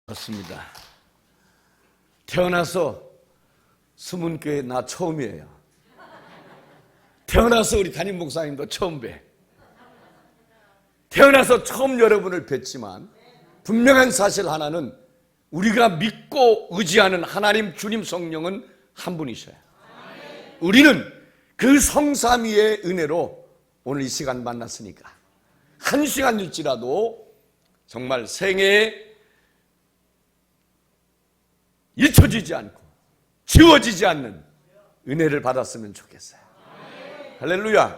맞습니다. 태어나서 수문교회 나 처음이에요. 태어나서 우리 담임 목사님도 처음 뵈. 태어나서 처음 여러분을 뵀지만 분명한 사실 하나는 우리가 믿고 의지하는 하나님 주님 성령은 한 분이셔요. 우리는 그 성삼위의 은혜로 오늘 이 시간 만났으니까 한 시간일지라도 정말 생애에 잊혀지지 않고 지워지지 않는 은혜를 받았으면 좋겠어요. 할렐루야.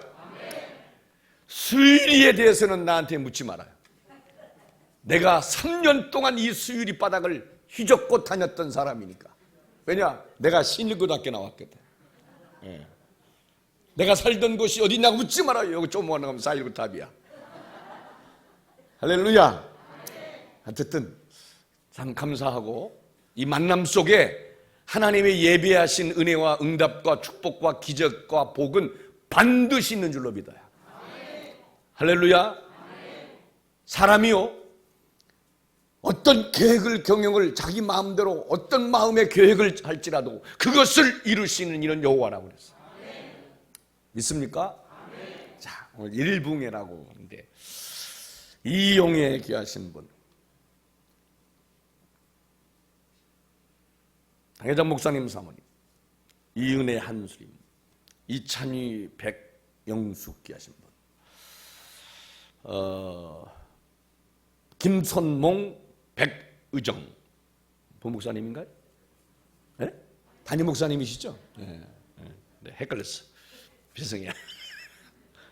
수유리에 대해서는 나한테 묻지 말아요. 내가 3년 동안 이 수유리 바닥을 휘젓고 다녔던 사람이니까. 왜냐? 내가 신일고등학교 나왔거든. 내가 살던 곳이 어디냐고 묻지 말아요. 여기 좀 가면 419 답이야. 할렐루야. 어쨌든 참 감사하고 이 만남 속에 하나님의 예비하신 은혜와 응답과 축복과 기적과 복은 반드시 있는 줄로 믿어요. 할렐루야. 사람이요, 어떤 계획을 경영을 자기 마음대로 어떤 마음의 계획을 할지라도 그것을 이루시는 이런 여호와라고 그랬어요. 믿습니까? 자, 오늘 일붕회라고 하는데 이용에 귀하신 분, 당회장 목사님 사모님, 이은혜 한수림, 이찬희 백영숙 귀하신 분, 김선몽 백의정 부목사님인가요? 네? 담임 목사님이시죠? 네, 헷갈렸어. 죄송해요.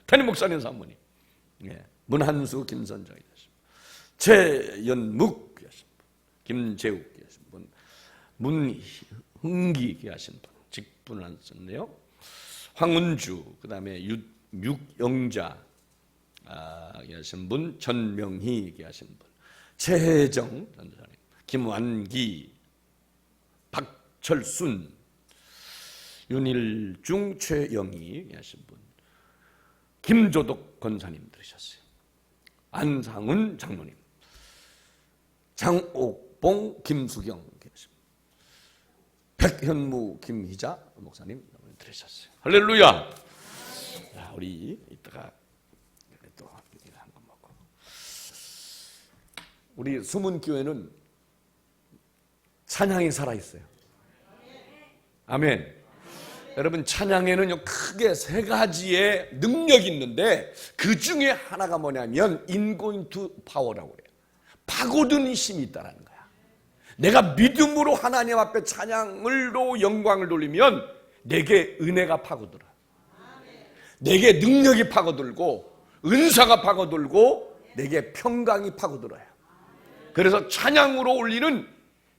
담임 목사님 사모님, 네. 문한수 김선정 귀하신 분, 최연묵 귀하신 분, 김재욱 귀하신 분, 문흥기 귀하신 분, 직분을 안 썼네요. 황은주, 그 다음에 육영자 귀하신 분, 전명희 귀하신 분, 최혜정 전사님, 김완기, 박철순, 윤일중, 최영희 귀하신 분, 김조덕 권사님 들으셨어요. 안상훈 장로님, 장옥봉, 김수경 귀하신 분, 백현무, 김희자 목사님 들으셨어요. 할렐루야. 자, 우리 이따가 또 한 번 먹고. 우리 수문교회는 찬양이 살아있어요. 아멘. 여러분, 찬양에는 크게 세 가지의 능력이 있는데 그 중에 하나가 뭐냐면 인고인투 파워라고 해요. 파고드는 힘이 있다는 거야. 내가 믿음으로 하나님 앞에 찬양으로 영광을 돌리면 내게 은혜가 파고들어. 내게 능력이 파고들고 은사가 파고들고 내게 평강이 파고들어요. 그래서 찬양으로 올리는,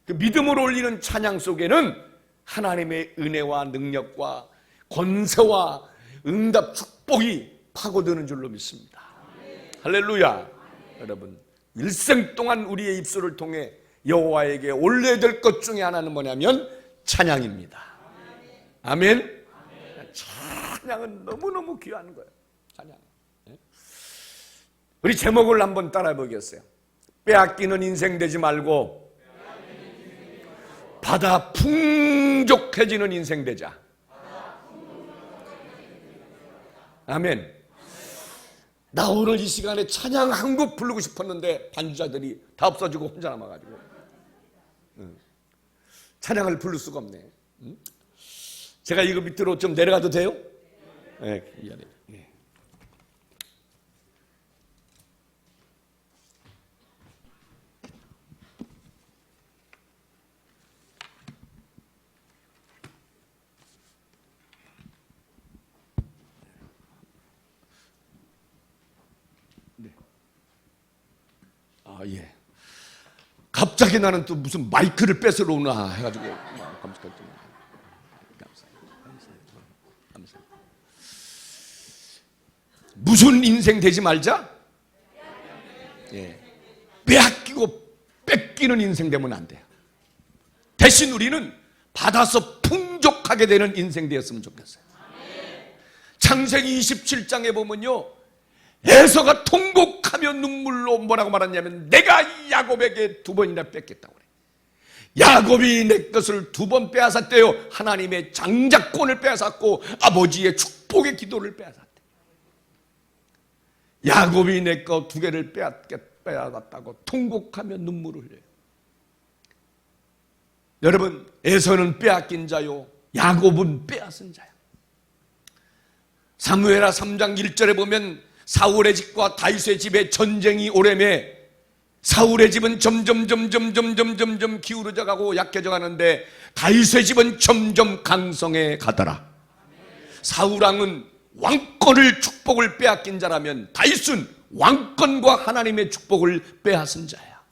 그 믿음으로 올리는 찬양 속에는 하나님의 은혜와 능력과 권세와 응답 축복이 파고드는 줄로 믿습니다. 할렐루야. 여러분, 일생 동안 우리의 입술을 통해 여호와에게 올려야 될 것 중에 하나는 뭐냐면 찬양입니다. 아멘. 찬양은 너무너무 귀한 거예요. 찬양. 우리 제목을 한번 따라해 보겠어요. 빼앗기는 인생 되지 말고 받아 풍족해지는 인생 되자. 아멘. 나 오늘 이 시간에 찬양 한 곡 부르고 싶었는데 반주자들이 다 없어지고 혼자 남아가지고 찬양을 부를 수가 없네. 제가 이거 밑으로 좀 내려가도 돼요? 네, 미안해요. 네. 예. 갑자기 나는 또 무슨 마이크를 뺏으러 오나 해가지고 감사합니다. 무슨 인생 되지 말자? 예. 빼앗기고 뺏기는 인생 되면 안 돼요. 대신 우리는 받아서 풍족하게 되는 인생 되었으면 좋겠어요. 창세기 27장에 보면요, 에서가 통곡하며 눈물로 뭐라고 말하냐면 내가 야곱에게 2번이나 뺏겠다고 그래. 야곱이 내 것을 2번 빼앗았대요. 하나님의 장자권을 빼앗았고 아버지의 축복의 기도를 빼앗았대요. 야곱이 내 거 2개를 빼앗았다고 통곡하며 눈물을 흘려요. 여러분, 에서는 빼앗긴 자요, 야곱은 빼앗은 자요. 사무엘하 3장 1절에 보면 사울의 집과 다윗의 집에 전쟁이 오래매 사울의 집은 점점 기울어져 가고 약해져 가는데 다윗의 집은 점점 강성해 가더라. 사울 왕은 왕권을 축복을 빼앗긴 자라면 다윗은 왕권과 하나님의 축복을 빼앗은 자야.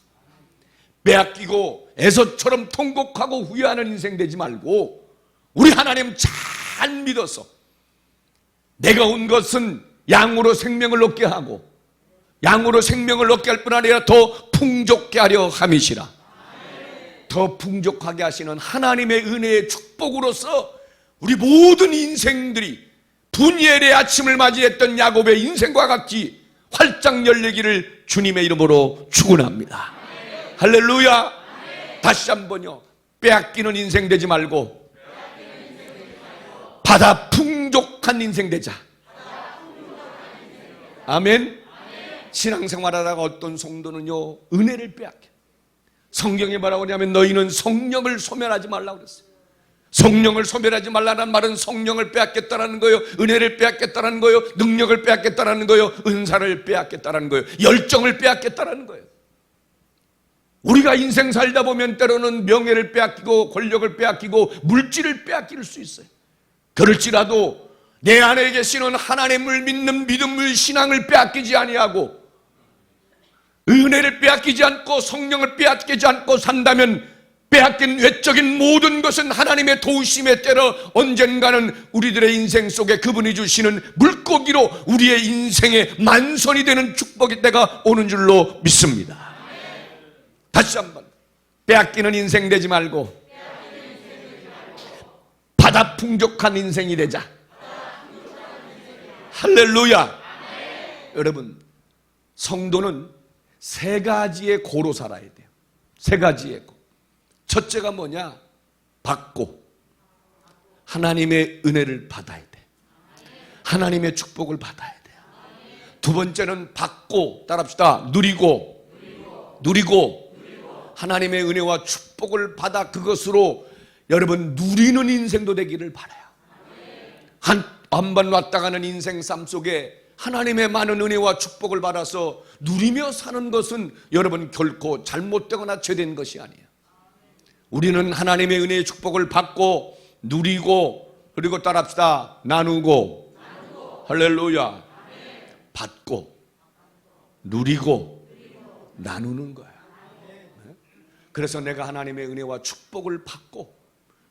빼앗기고 에서처럼 통곡하고 후회하는 인생 되지 말고 우리 하나님 잘 믿어서 내가 온 것은 양으로 생명을 얻게 하고 양으로 생명을 얻게 할 뿐 아니라 더 풍족케 하려 함이시라. 더 풍족하게 하시는 하나님의 은혜의 축복으로서 우리 모든 인생들이 분이엘의 아침을 맞이했던 야곱의 인생과 같이 활짝 열리기를 주님의 이름으로 축원합니다. 할렐루야. 다시 한번요, 빼앗기는 인생 되지 말고 받아 풍족한 인생 되자. 아멘. 신앙생활하다가 어떤 성도는요 은혜를 빼앗겨. 성경에 뭐라고 하냐면 너희는 성령을 소멸하지 말라고 그랬어요. 성령을 소멸하지 말라는 말은 성령을 빼앗겠다라는 거예요, 은혜를 빼앗겠다라는 거예요, 능력을 빼앗겠다라는 거예요, 은사를 빼앗겠다라는 거예요, 열정을 빼앗겠다라는 거예요. 우리가 인생 살다 보면 때로는 명예를 빼앗기고 권력을 빼앗기고 물질을 빼앗길 수 있어요. 그럴지라도 내 안에 계시는 하나님을 믿는 믿음의 신앙을 빼앗기지 아니하고 은혜를 빼앗기지 않고 성령을 빼앗기지 않고 산다면 빼앗긴 외적인 모든 것은 하나님의 도우심에 따라 언젠가는 우리들의 인생 속에 그분이 주시는 물고기로 우리의 인생의 만선이 되는 축복의 때가 오는 줄로 믿습니다. 다시 한번, 빼앗기는 인생 되지 말고 받아 풍족한 인생이 되자. 할렐루야. 여러분, 성도는 3가지의 고로 살아야 돼요. 3가지의 고. 첫째가 뭐냐? 받고 하나님의 은혜를 받아야 돼. 하나님의 축복을 받아야 돼요. 2번째는 받고, 따라합시다, 누리고 하나님의 은혜와 축복을 받아 그것으로 여러분 누리는 인생도 되기를 바라요. 한 번 왔다 가는 인생 삶 속에 하나님의 많은 은혜와 축복을 받아서 누리며 사는 것은 여러분 결코 잘못되거나 죄된 것이 아니에요. 우리는 하나님의 은혜의 축복을 받고 누리고, 그리고 따라합시다, 나누고. 할렐루야. 받고 누리고 나누는 거야. 그래서 내가 하나님의 은혜와 축복을 받고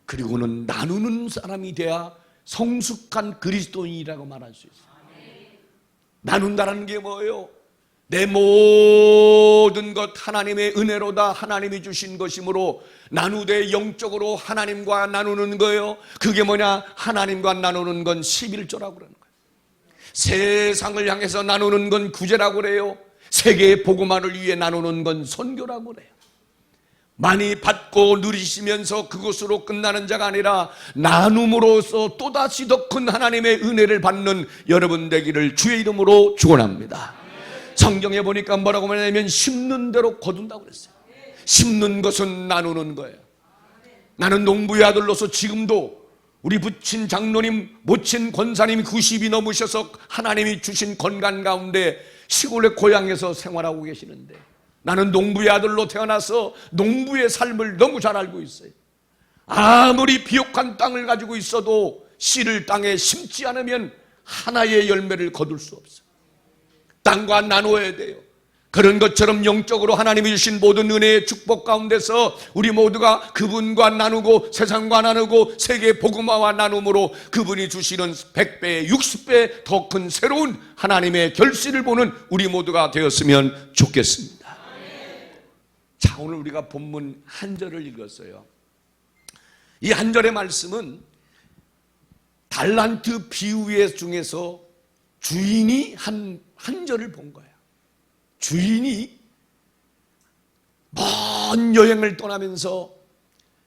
그리고는 나누는 사람이 돼야 성숙한 그리스도인이라고 말할 수 있어요. 나눈다는 게 뭐예요? 내 모든 것 하나님의 은혜로다, 하나님이 주신 것이므로 나누되 영적으로 하나님과 나누는 거예요. 그게 뭐냐? 하나님과 나누는 건 11조라고 그러는 거예요. 세상을 향해서 나누는 건 구제라고 그래요. 세계의 복음화를 위해 나누는 건 선교라고 그래요. 많이 받고 누리시면서 그것으로 끝나는 자가 아니라 나눔으로써 또다시 더 큰 하나님의 은혜를 받는 여러분 되기를 주의 이름으로 축원합니다. 성경에 보니까 뭐라고 말하냐면 심는 대로 거둔다고 그랬어요. 심는 것은 나누는 거예요. 나는 농부의 아들로서 지금도 우리 부친 장로님, 모친 권사님이 90이 넘으셔서 하나님이 주신 건강 가운데 시골의 고향에서 생활하고 계시는데 나는 농부의 아들로 태어나서 농부의 삶을 너무 잘 알고 있어요. 아무리 비옥한 땅을 가지고 있어도 씨를 땅에 심지 않으면 하나의 열매를 거둘 수 없어요. 땅과 나누어야 돼요. 그런 것처럼 영적으로 하나님이 주신 모든 은혜의 축복 가운데서 우리 모두가 그분과 나누고 세상과 나누고 세계 복음화와 나눔으로 그분이 주시는 100배, 60배 더 큰 새로운 하나님의 결실을 보는 우리 모두가 되었으면 좋겠습니다. 자, 오늘 우리가 본문 한 절을 읽었어요. 이 한 절의 말씀은 달란트 비유의 중에서 주인이 한 절을 본 거예요. 주인이 먼 여행을 떠나면서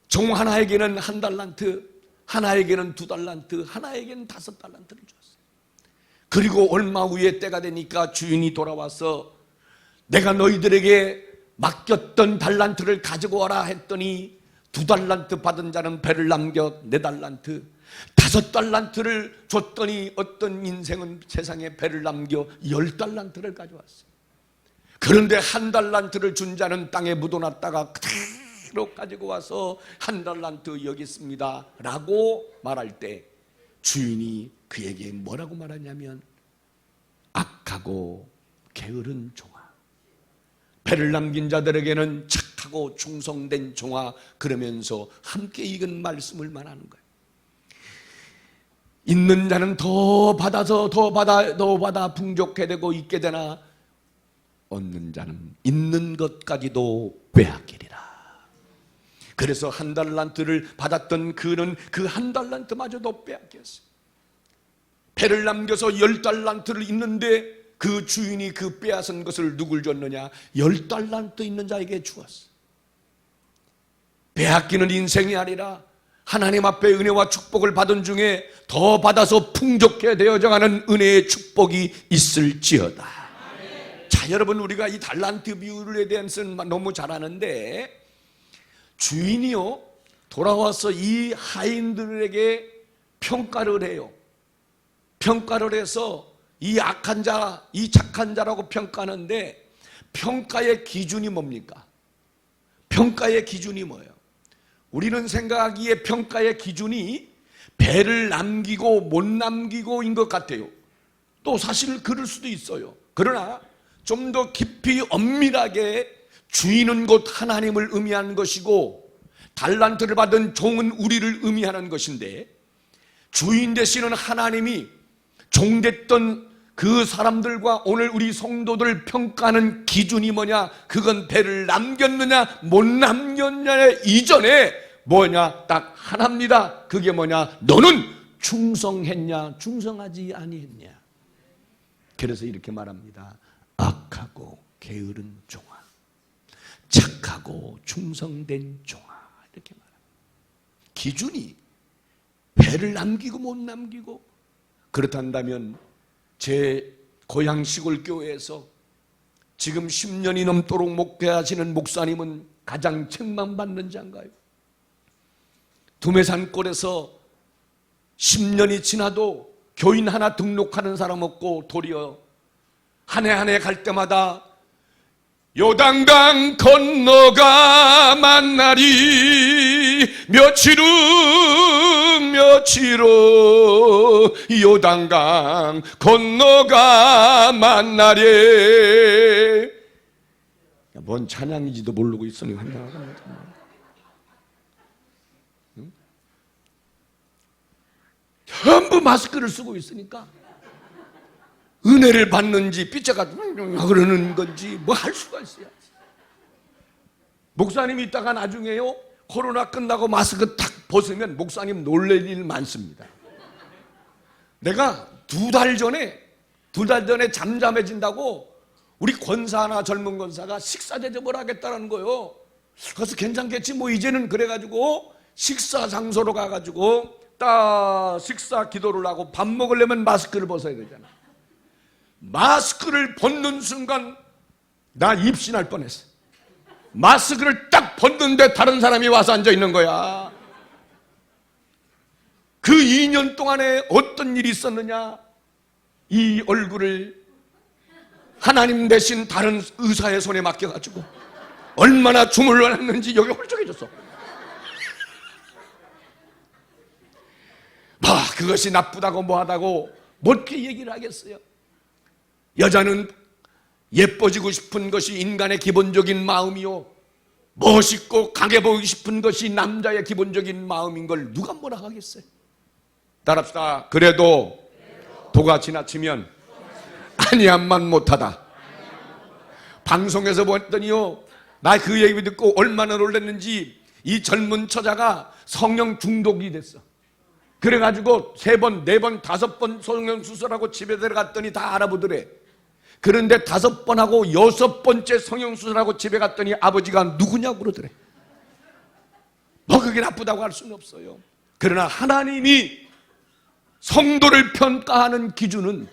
종 하나에게는 1달란트, 하나에게는 2달란트, 하나에게는 5달란트를 주었어요. 그리고 얼마 후에 때가 되니까 주인이 돌아와서 내가 너희들에게 맡겼던 달란트를 가지고 와라 했더니 2달란트 받은 자는 배를 남겨 4달란트, 5달란트를 줬더니 어떤 인생은 세상에 배를 남겨 10달란트를 가져왔어요. 그런데 1달란트를 준 자는 땅에 묻어놨다가 그대로 가지고 와서 1달란트 여기 있습니다 라고 말할 때 주인이 그에게 뭐라고 말하냐면 악하고 게으른 종아, 배를 남긴 자들에게는 착하고 충성된 종아, 그러면서 함께 익은 말씀을 말하는 거예요. 있는 자는 더 받아서 더 받아 풍족해 되고 있게 되나 얻는 자는 있는 것까지도 빼앗기리라. 그래서 1달란트를 받았던 그는 그 1달란트마저도 빼앗겼어요. 배를 남겨서 10달란트를 있는데 그 주인이 그 빼앗은 것을 누굴 줬느냐? 10달란트 있는 자에게 주었어. 빼앗기는 인생이 아니라 하나님 앞에 은혜와 축복을 받은 중에 더 받아서 풍족해 되어져가는 은혜의 축복이 있을지어다. 자, 여러분, 우리가 이 달란트 비율에 대해서는 너무 잘 아는데 주인이요 돌아와서 이 하인들에게 평가를 해요. 평가를 해서 이 악한 자, 이 착한 자라고 평가하는데 평가의 기준이 뭡니까? 평가의 기준이 뭐예요? 우리는 생각하기에 평가의 기준이 배를 남기고 못 남기고인 것 같아요. 또 사실 그럴 수도 있어요. 그러나 좀 더 깊이 엄밀하게 주인은 곧 하나님을 의미하는 것이고 달란트를 받은 종은 우리를 의미하는 것인데 주인 되시는 하나님이 종됐던 그 사람들과 오늘 우리 성도들 평가하는 기준이 뭐냐? 그건 배를 남겼느냐 못 남겼느냐 이전에 뭐냐? 딱 하나입니다. 그게 뭐냐? 너는 충성했냐 충성하지 아니했냐. 그래서 이렇게 말합니다. 악하고 게으른 종아, 착하고 충성된 종아, 이렇게 말합니다. 기준이 배를 남기고 못 남기고. 그렇단다면 제 고향 시골 교회에서 지금 10년이 넘도록 목회하시는 목사님은 가장 책망받는 자인가요? 두메산골에서 10년이 지나도 교인 하나 등록하는 사람 없고 도리어 한 해 한 해 갈 때마다 요단강 건너가 만나리 며칠 후 요단강 건너가 만나리. 뭔 찬양인지도 모르고 있으니 환장하겠네. 응? 전부 마스크를 쓰고 있으니까 은혜를 받는지 삐쳐가 그러는 건지 뭐 할 수가 있어요. 목사님이 있다가 나중에요 코로나 끝나고 마스크 딱 벗으면 목사님 놀랄 일 많습니다. 내가 두 달 전에 잠잠해진다고 우리 권사나 젊은 권사가 식사 대접을 하겠다는 거예요. 그래서 괜찮겠지 뭐 이제는. 그래가지고 식사 장소로 가가지고 딱 식사 기도를 하고 밥 먹으려면 마스크를 벗어야 되잖아. 마스크를 벗는 순간 나 입신할 뻔했어. 마스크를 딱 벗는데 다른 사람이 와서 앉아 있는 거야. 그 2년 동안에 어떤 일이 있었느냐? 이 얼굴을 하나님 대신 다른 의사의 손에 맡겨가지고 얼마나 주물러놨는지 여기 홀쭉해졌어. 그것이 나쁘다고 뭐하다고 못게 얘기를 하겠어요. 여자는 예뻐지고 싶은 것이 인간의 기본적인 마음이요, 멋있고 강해 보이고 싶은 것이 남자의 기본적인 마음인 걸 누가 뭐라 하겠어요? 따라합시다. 그래도 도가 지나치면 아니함만 못하다. 방송에서 봤더니요, 나 그 얘기 듣고 얼마나 놀랐는지 이 젊은 처자가 성령 중독이 됐어. 그래가지고 3번, 4번, 5번 성령 수술하고 집에 들어갔더니 다 알아보더래. 그런데 5번하고 6번째 성형 수술하고 집에 갔더니 아버지가 누구냐고 그러더래. 뭐 그게 나쁘다고 할 수는 없어요. 그러나 하나님이 성도를 평가하는 기준은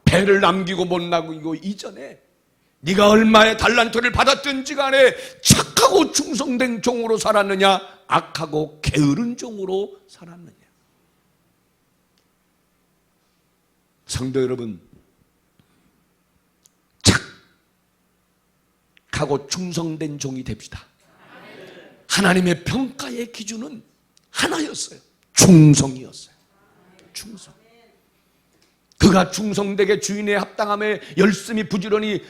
배를 남기고 못 남기고 이전에 네가 얼마의 달란트를 받았든지 간에 착하고 충성된 종으로 살았느냐, 악하고 게으른 종으로 살았느냐. 성도 여러분, 착하고 충성된 종이 됩시다. 하나님의 평가의 기준은 하나였어요. 충성이었어요. 충성. 그가 충성되게 주인의 합당함에 열심히 부지런히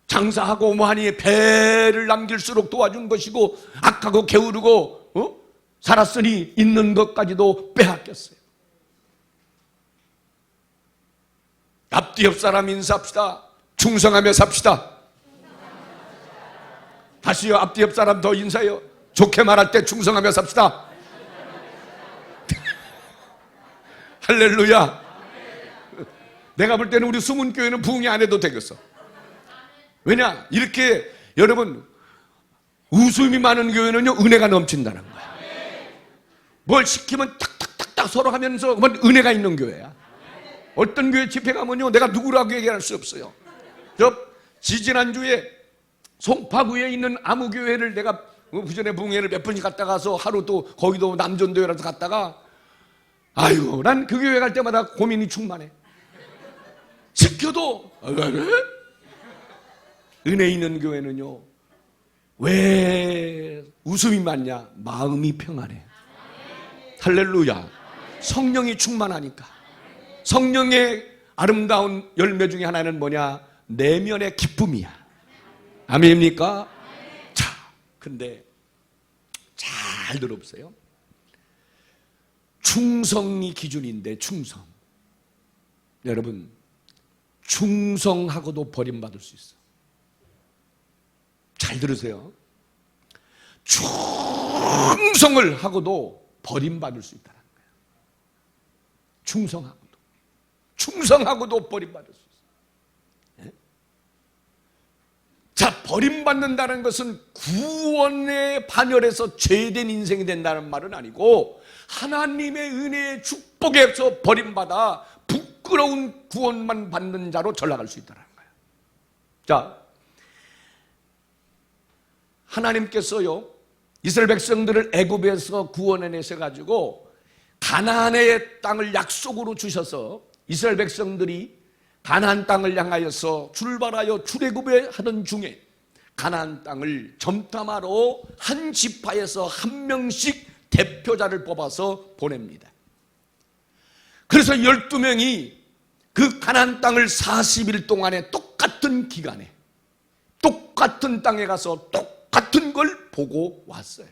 장사하고 뭐하니 배를 남길수록 도와준 것이고, 악하고 게으르고 살았으니 있는 것까지도 빼앗겼어요. 앞뒤 옆 사람 인사합시다. 충성하며 삽시다. 다시요. 앞뒤 옆 사람 더 인사해요. 좋게 말할 때 충성하며 삽시다. 할렐루야. 내가 볼 때는 우리 숨은 교회는 부흥이 안 해도 되겠어. 왜냐? 이렇게 여러분 웃음이 많은 교회는요 은혜가 넘친다는 거야. 뭘 시키면 탁탁탁탁 서로 하면서 그건 은혜가 있는 교회야. 어떤 교회 집회 가면요 내가 누구라고 얘기할 수 없어요. 저 지지난주에 송파구에 있는 아무교회를 내가 그전에 부흥회를 몇 번씩 갔다 가서 하루 또 거기도 남전도회라서 갔다가, 아이고 난 그 교회 갈 때마다 고민이 충만해. 시켜도 은혜 있는 교회는요 왜 웃음이 많냐? 마음이 평안해. 할렐루야. 성령이 충만하니까. 성령의 아름다운 열매 중에 하나는 뭐냐? 내면의 기쁨이야. 아멘입니까? 자, 근데 잘 들어보세요. 충성이 기준인데, 충성. 여러분, 충성하고도 버림받을 수 있어. 잘 들으세요. 충성을 하고도 버림받을 수 있다는 거예요. 충성하고도 버림받을 수 있어요. 네? 자, 버림받는다는 것은 구원의 반열에서 죄된 인생이 된다는 말은 아니고, 하나님의 은혜의 축복에서 버림받아 부끄러운 구원만 받는 자로 전락할 수 있다는 거예요. 자, 하나님께서요 이스라엘 백성들을 애굽에서 구원해내셔 가지고 가나안의 땅을 약속으로 주셔서 이스라엘 백성들이 가나안 땅을 향하여서 출발하여 출애굽에 하던 중에 가나안 땅을 점탐하러 한 지파에서 한 명씩 대표자를 뽑아서 보냅니다. 그래서 12명이 그 가나안 땅을 40일 동안에 똑같은 기간에 똑같은 땅에 가서 똑같은 걸 보고 왔어요.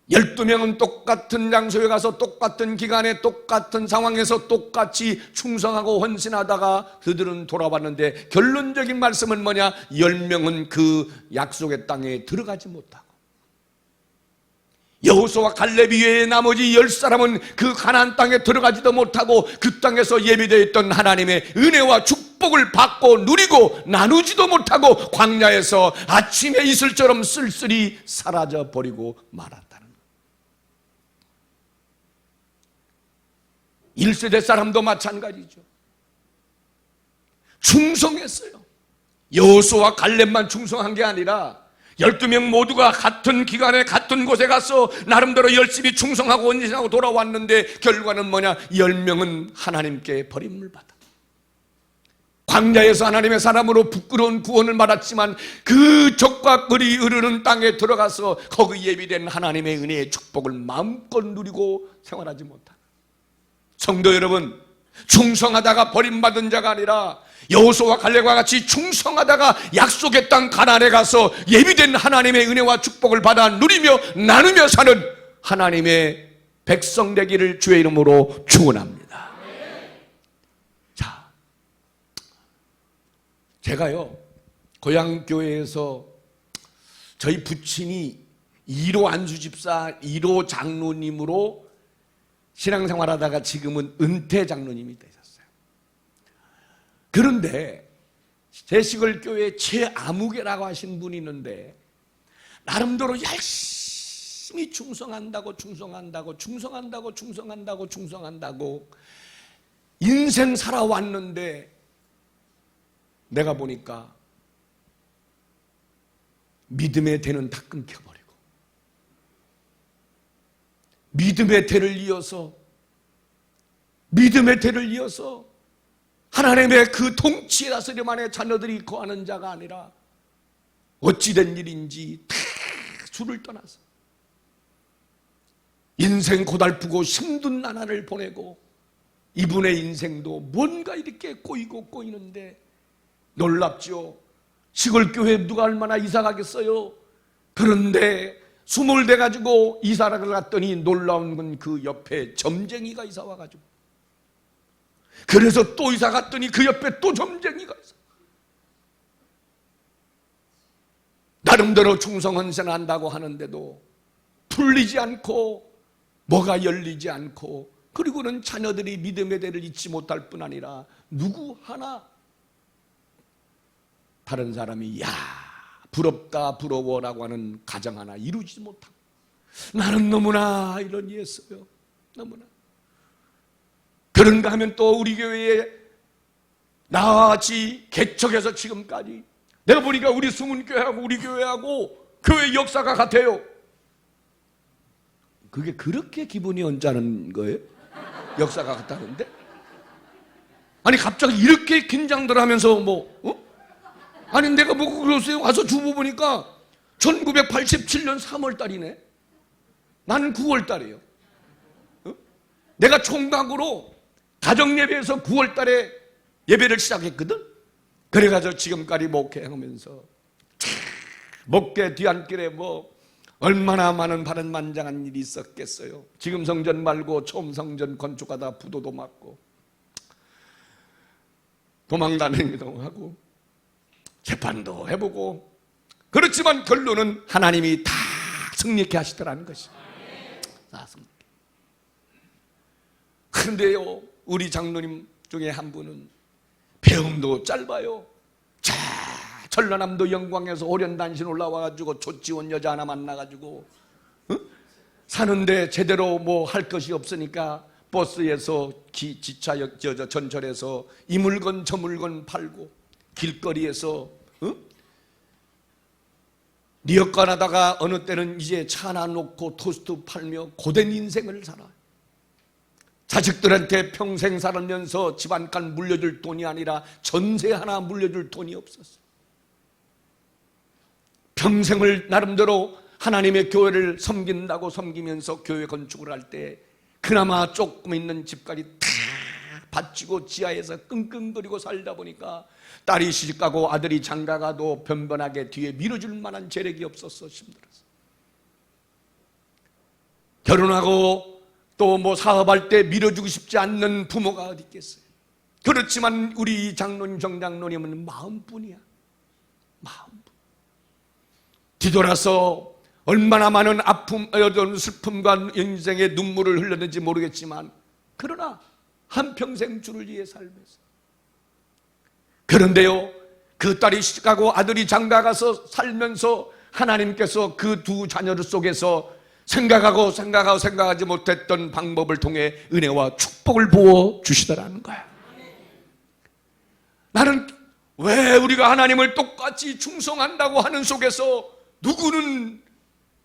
12명은 똑같은 장소에 가서 똑같은 기간에 똑같은 상황에서 똑같이 충성하고 헌신하다가 그들은 돌아왔는데, 결론적인 말씀은 뭐냐? 10명은 그 약속의 땅에 들어가지 못하고, 여호수아와 갈렙 외에 나머지 10사람은 그 가나안 땅에 들어가지도 못하고 그 땅에서 예비되어 있던 하나님의 은혜와 축복을 받고 누리고 나누지도 못하고 광야에서 아침에 이슬처럼 쓸쓸히 사라져 버리고 말았다는 거예요. 1세대 사람도 마찬가지죠. 충성했어요. 여호수아와 갈렙만 충성한 게 아니라 12명 모두가 같은 기간에 같은 곳에 가서 나름대로 열심히 충성하고 헌신하고 돌아왔는데, 결과는 뭐냐? 10명은 하나님께 버림을 받아 광야에서 하나님의 사람으로 부끄러운 구원을 받았지만 그 적과 끌이 흐르는 땅에 들어가서 거기 예비된 하나님의 은혜의 축복을 마음껏 누리고 생활하지 못하는 성도 여러분, 충성하다가 버림받은 자가 아니라 여호수아와 갈렙과 같이 충성하다가 약속의 땅 가나안에 가서 예비된 하나님의 은혜와 축복을 받아 누리며 나누며 사는 하나님의 백성 되기를 주의 이름으로 축원합니다. 자, 제가요 고향 교회에서 저희 부친이 1호 안수집사 1호 장로님으로 신앙생활하다가 지금은 은퇴 장로님이 되셨어요. 그런데 제 시골 교회에 최아무개라고 하신 분이 있는데, 나름대로 열심히 충성한다고 인생 살아왔는데 내가 보니까 믿음의 대는 다 끊겨버리고 믿음의 대를 이어서 하나님의 그 통치에 다스림 안에 자녀들이 거하는 자가 아니라 어찌된 일인지 다 주를 떠나서 인생 고달프고 힘든 나날을 보내고 이분의 인생도 뭔가 이렇게 꼬이는데 놀랍죠. 시골교회 누가 얼마나 이사 가겠어요. 그런데 숨을 대가지고 이사를 갔더니 놀라운 건 그 옆에 점쟁이가 이사 와가지고, 그래서 또 이사 갔더니 그 옆에 또 점쟁이가 있어. 나름대로 충성헌신한다고 하는데도 풀리지 않고 뭐가 열리지 않고, 그리고는 자녀들이 믿음의 대를 잊지 못할 뿐 아니라 누구 하나 다른 사람이 야 부럽다 부러워라고 하는 가정 하나 이루지 못하고, 나는 너무나 이런 일했어요. 너무나. 그런가 하면 또 우리 교회에 나와 같이 개척해서 지금까지 내가 보니까 우리 수문교회하고 우리 교회하고 교회 역사가 같아요. 그게 그렇게 기분이 언짢은 거예요? 역사가 같다는데? 아니 갑자기 이렇게 긴장들 하면서 아니 내가 뭐 그러세요? 와서 주보 보니까 1987년 3월 달이네. 나는 9월 달이에요. 내가 총각으로 가정예배에서 9월 달에 예배를 시작했거든. 그래가지고 지금까지 목회하면서 목회 뒤안길에 얼마나 많은 바른만장한 일이 있었겠어요. 지금 성전 말고 처음 성전 건축하다 부도도 맞고 도망다니기도 하고 재판도 해보고, 그렇지만 결론은 하나님이 다 승리케 하시더라는 것이. 그런데요, 우리 장로님 중에 한 분은 배움도 짧아요. 자, 전라남도 영광에서 오련단신 올라와가지고 조치원 여자 하나 만나가지고 사는데 제대로 할 것이 없으니까 버스에서 지차 전철에서 이 물건 저 물건 팔고, 길거리에서 리어카 하다가 어느 때는 이제 차 하나 놓고 토스트 팔며 고된 인생을 살아요. 자식들한테 평생 살면서 집안값 물려줄 돈이 아니라 전세 하나 물려줄 돈이 없었어요. 평생을 나름대로 하나님의 교회를 섬기면서 교회 건축을 할 때 그나마 조금 있는 집까지 다 바치고 지하에서 끙끙거리고 살다 보니까 딸이 시집가고 아들이 장가가도 변변하게 뒤에 밀어줄 만한 재력이 없어서 힘들었어. 결혼하고 또 사업할 때 밀어주고 싶지 않는 부모가 어디 있겠어요. 그렇지만 우리 장로님, 정장로님은 마음뿐이야. 마음뿐. 뒤돌아서 얼마나 많은 아픔, 슬픔과 인생의 눈물을 흘렸는지 모르겠지만, 그러나 한평생 주를 위해 살면서. 그런데요, 그 딸이 시집가고 아들이 장가가서 살면서 하나님께서 그 두 자녀들 속에서 생각하지 못했던 방법을 통해 은혜와 축복을 부어 주시더라는 거야. 나는 왜 우리가 하나님을 똑같이 충성한다고 하는 속에서 누구는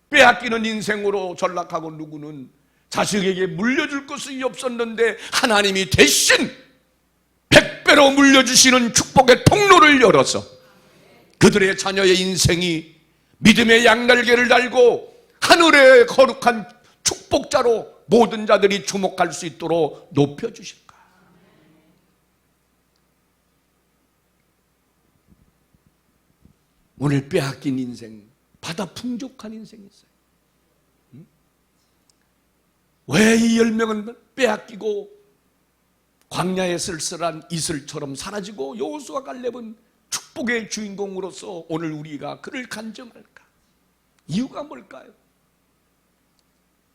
빼앗기는 인생으로 전락하고 누구는 자식에게 물려줄 것이 없었는데 하나님이 대신 100배로 물려주시는 축복의 통로를 열어서 그들의 자녀의 인생이 믿음의 양날개를 달고 하늘의 거룩한 축복자로 모든 자들이 주목할 수 있도록 높여주실까. 오늘 빼앗긴 인생, 받아 풍족한 인생이 있어요. 왜 이 10명은 빼앗기고 광야의 쓸쓸한 이슬처럼 사라지고 여호수아 갈렙은 축복의 주인공으로서 오늘 우리가 그를 간증할까? 이유가 뭘까요?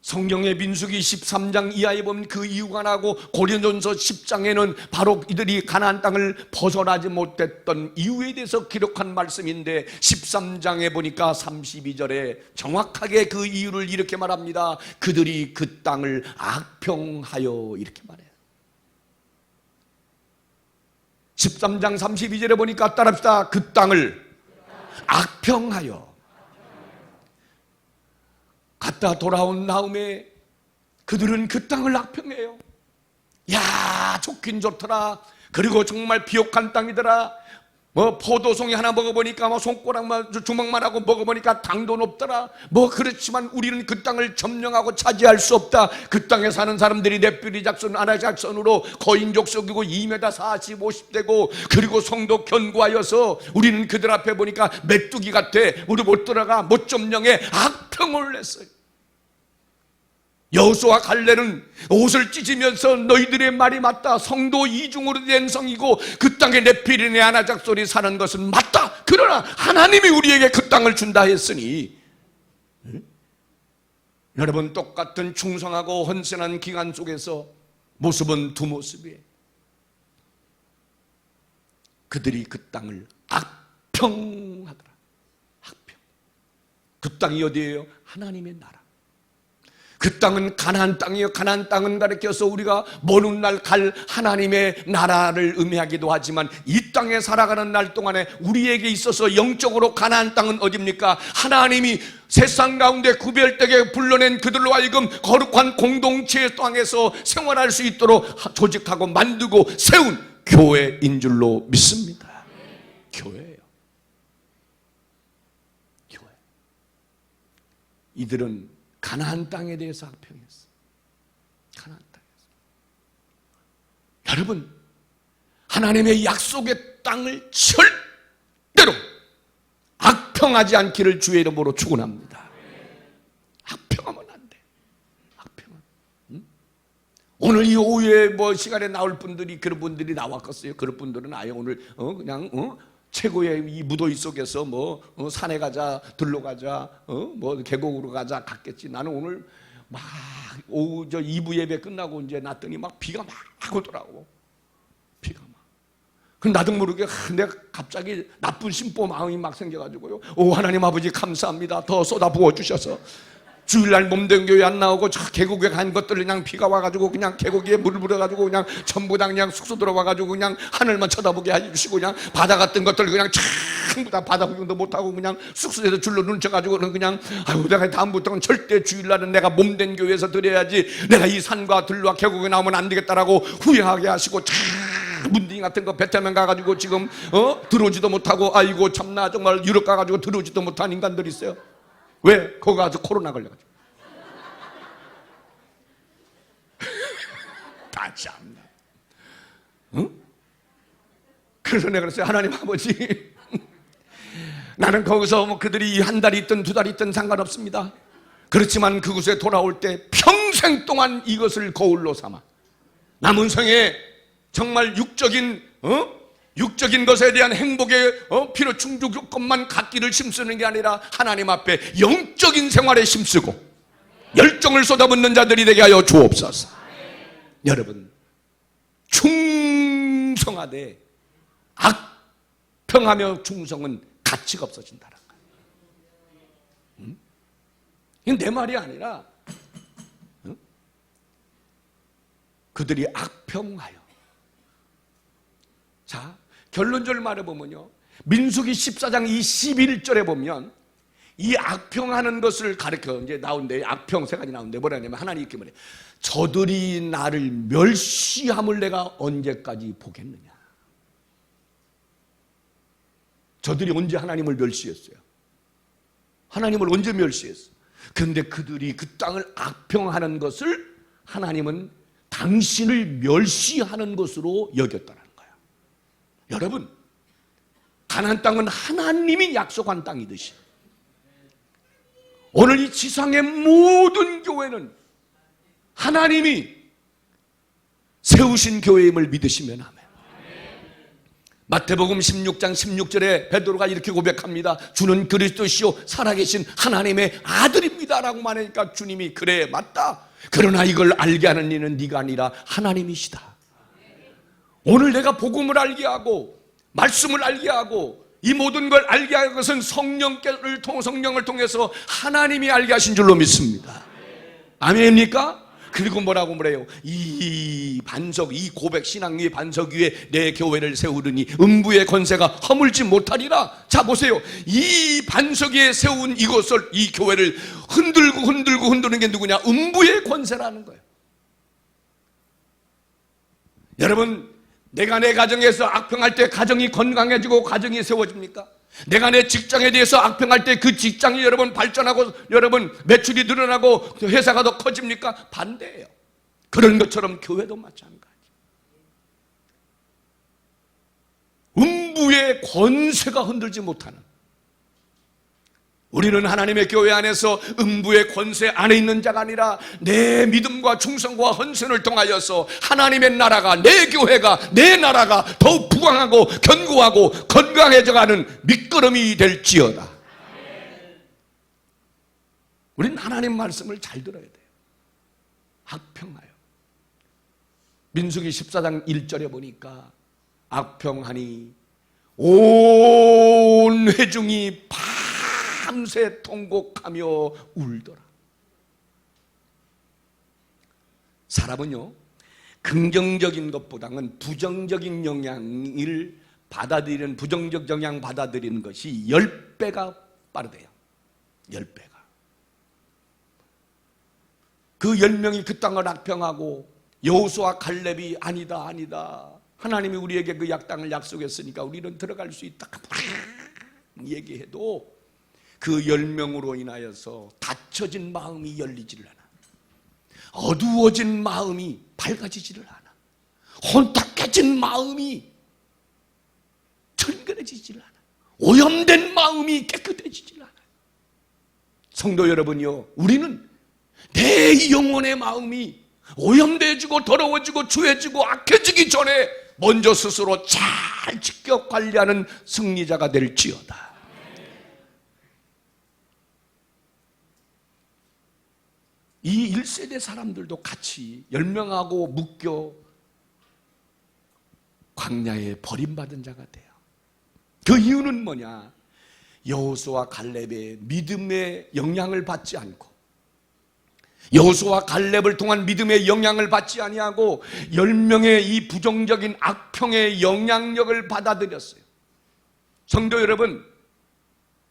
성경의 민수기 13장 이하에 보면 그 이유가 나고 고린도전서 10장에는 바로 이들이 가나안 땅을 벗어나지 못했던 이유에 대해서 기록한 말씀인데 13장에 보니까 32절에 정확하게 그 이유를 이렇게 말합니다. 그들이 그 땅을 악평하여 이렇게 말해요. 13장 32절에 보니까 따라합시다. 그 땅을 악평하여. 갔다 돌아온 다음에 그들은 그 땅을 악평해요. 야, 좋긴 좋더라. 그리고 정말 비옥한 땅이더라. 포도송이 하나 먹어보니까 손가락만 주먹만 하고 먹어보니까 당도 높더라. 그렇지만 우리는 그 땅을 점령하고 차지할 수 없다. 그 땅에 사는 사람들이 넷비리 작선, 아나 작선으로 거인족 속이고 2m 40, 50대고 그리고 성도 견고하여서 우리는 그들 앞에 보니까 메뚜기 같아. 우리 못 들어가, 못 점령해. 악평을 냈어요. 여호수아 갈렙은 옷을 찢으면서 너희들의 말이 맞다. 성도 이중으로 된 성이고 그 땅에 네피리네 아나작 소리 사는 것은 맞다. 그러나 하나님이 우리에게 그 땅을 준다 했으니 여러분, 똑같은 충성하고 헌신한 기간 속에서 모습은 두 모습이에요. 그들이 그 땅을 악평하더라. 악평. 그 땅이 어디예요? 하나님의 나라. 그 땅은 가나안 땅이에요. 가나안 땅은 가리켜서 우리가 먼 훗날 갈 하나님의 나라를 의미하기도 하지만 이 땅에 살아가는 날 동안에 우리에게 있어서 영적으로 가나안 땅은 어디입니까? 하나님이 세상 가운데 구별되게 불러낸 그들로 하여금 거룩한 공동체의 땅에서 생활할 수 있도록 조직하고 만들고 세운 교회인 줄로 믿습니다. 교회예요. 교회. 이들은 가나안 땅에 대해서 악평했어. 가나안 땅에서. 여러분, 하나님의 약속의 땅을 절대로 악평하지 않기를 주의 이름으로 축원합니다. 악평하면 안 돼. 악평은. 응? 오늘 이 오후에 시간에 나올 분들이 그런 분들이 나왔겠어요. 그런 분들은 아예 오늘 그냥 최고의 이 무더위 속에서 산에 가자, 들로 가자, 계곡으로 가자 갔겠지. 나는 오늘 막 오후 2부 예배 끝나고 이제 났더니 막 비가 막 오더라고. 비가 막. 그 나도 모르게 내가 갑자기 나쁜 심보 마음이 막 생겨가지고요. 오, 하나님 아버지 감사합니다. 더 쏟아 부어 주셔서 주일날 몸된 교회 안 나오고 저 계곡에 간 것들 그냥 비가 와가지고 그냥 계곡에 물을 불어가지고 그냥 전부 다 그냥 숙소 들어와가지고 그냥 하늘만 쳐다보게 해주시고 그냥 바다 같은 것들 그냥 전부 다 바다 구경도 못하고 그냥 숙소에서 줄로 눈쳐가지고 그냥 아유, 내가 다음부터는 절대 주일날은 내가 몸된 교회에서 드려야지, 내가 이 산과 들과 계곡에 나오면 안 되겠다라고 후회하게 하시고 문딩 같은 거 베트남 가가지고 지금 들어오지도 못하고 아이고 참나 정말 유럽 가가지고 들어오지도 못한 인간들이 있어요. 왜? 거기 가서 코로나 걸려가지고. 다 참나. 응? 그래서 내가 그랬어요. 하나님 아버지, 나는 거기서 그들이 한 달 있든 두 달 있든 상관없습니다. 그렇지만 그곳에 돌아올 때 평생 동안 이것을 거울로 삼아 남은 생에 정말 육적인 것에 대한 행복의 필요 충족 조건만 갖기를 힘쓰는 게 아니라 하나님 앞에 영적인 생활에 힘쓰고 열정을 쏟아붓는 자들이 되게 하여 주옵소서. 여러분, 충성하되 악평하며 충성은 가치가 없어진다는 거예요. 이건 내 말이 아니라 그들이 악평하여. 자, 결론적으로 말해보면요, 민수기 14장 이 11절에 보면 이 악평하는 것을 가르쳐 이제 나온데, 악평 세 가지 나오는데 뭐라냐면 하나님 이렇게 말해. 저들이 나를 멸시함을 내가 언제까지 보겠느냐. 저들이 언제 하나님을 멸시했어요? 하나님을 언제 멸시했어? 그런데 그들이 그 땅을 악평하는 것을 하나님은 당신을 멸시하는 것으로 여겼다는 거예요. 여러분, 가나안 땅은 하나님이 약속한 땅이듯이 오늘 이 지상의 모든 교회는 하나님이 세우신 교회임을 믿으시면 아멘. 마태복음 16장 16절에 베드로가 이렇게 고백합니다. 주는 그리스도시요 살아계신 하나님의 아들입니다 라고 말하니까 주님이 그래 맞다. 그러나 이걸 알게 하는 이는 네가 아니라 하나님이시다. 오늘 내가 복음을 알게 하고 말씀을 알게 하고 이 모든 걸 알게 하는 것은 성령을 통해서 하나님이 알게 하신 줄로 믿습니다. 아멘입니까? 그리고 뭐라고 그래요? 이 반석, 이 고백 신앙의 반석 위에 내 교회를 세우르니 음부의 권세가 허물지 못하리라. 자 보세요. 이 반석 위에 세운 이것을, 이 교회를 흔드는 게 누구냐? 음부의 권세라는 거예요. 여러분, 내가 내 가정에서 악평할 때 가정이 건강해지고 가정이 세워집니까? 내가 내 직장에 대해서 악평할 때 그 직장이 여러분 발전하고 여러분 매출이 늘어나고 회사가 더 커집니까? 반대예요. 그런 것처럼 교회도 마찬가지. 음부의 권세가 흔들지 못하는, 우리는 하나님의 교회 안에서 음부의 권세 안에 있는 자가 아니라 내 믿음과 충성과 헌신을 통하여서 하나님의 나라가, 내 교회가, 내 나라가 더욱 부강하고 견고하고 건강해져가는 밑거름이 될지어다. 우리는 하나님 말씀을 잘 들어야 돼요. 악평하여. 민수기 14장 1절에 보니까 악평하니 온 회중이 밤새 통곡하며 울더라. 사람은요, 긍정적인 것보다는 부정적인 영향을 받아들이는, 부정적 영향 받아들이는 것이 10배가 빠르대요. 10배가. 그 10명이 그 땅을 악평하고 여호수아 갈렙이 아니다 하나님이 우리에게 그 땅을 약속했으니까 우리는 들어갈 수 있다 얘기해도 그 10명으로 인하여서 닫혀진 마음이 열리지를 않아. 어두워진 마음이 밝아지지를 않아. 혼탁해진 마음이 청결해지지를 않아. 오염된 마음이 깨끗해지지를 않아. 성도 여러분이요, 우리는 내 영혼의 마음이 오염되어지고 더러워지고 추해지고 악해지기 전에 먼저 스스로 잘 지켜 관리하는 승리자가 될지어다. 이 1세대 사람들도 같이 10명하고 묶여 광야에 버림받은 자가 돼요. 그 이유는 뭐냐? 여호수아 갈렙의 믿음의 영향을 받지 않고, 여호수아 갈렙을 통한 믿음의 영향을 받지 아니하고 10명의 이 부정적인 악평의 영향력을 받아들였어요. 성도 여러분,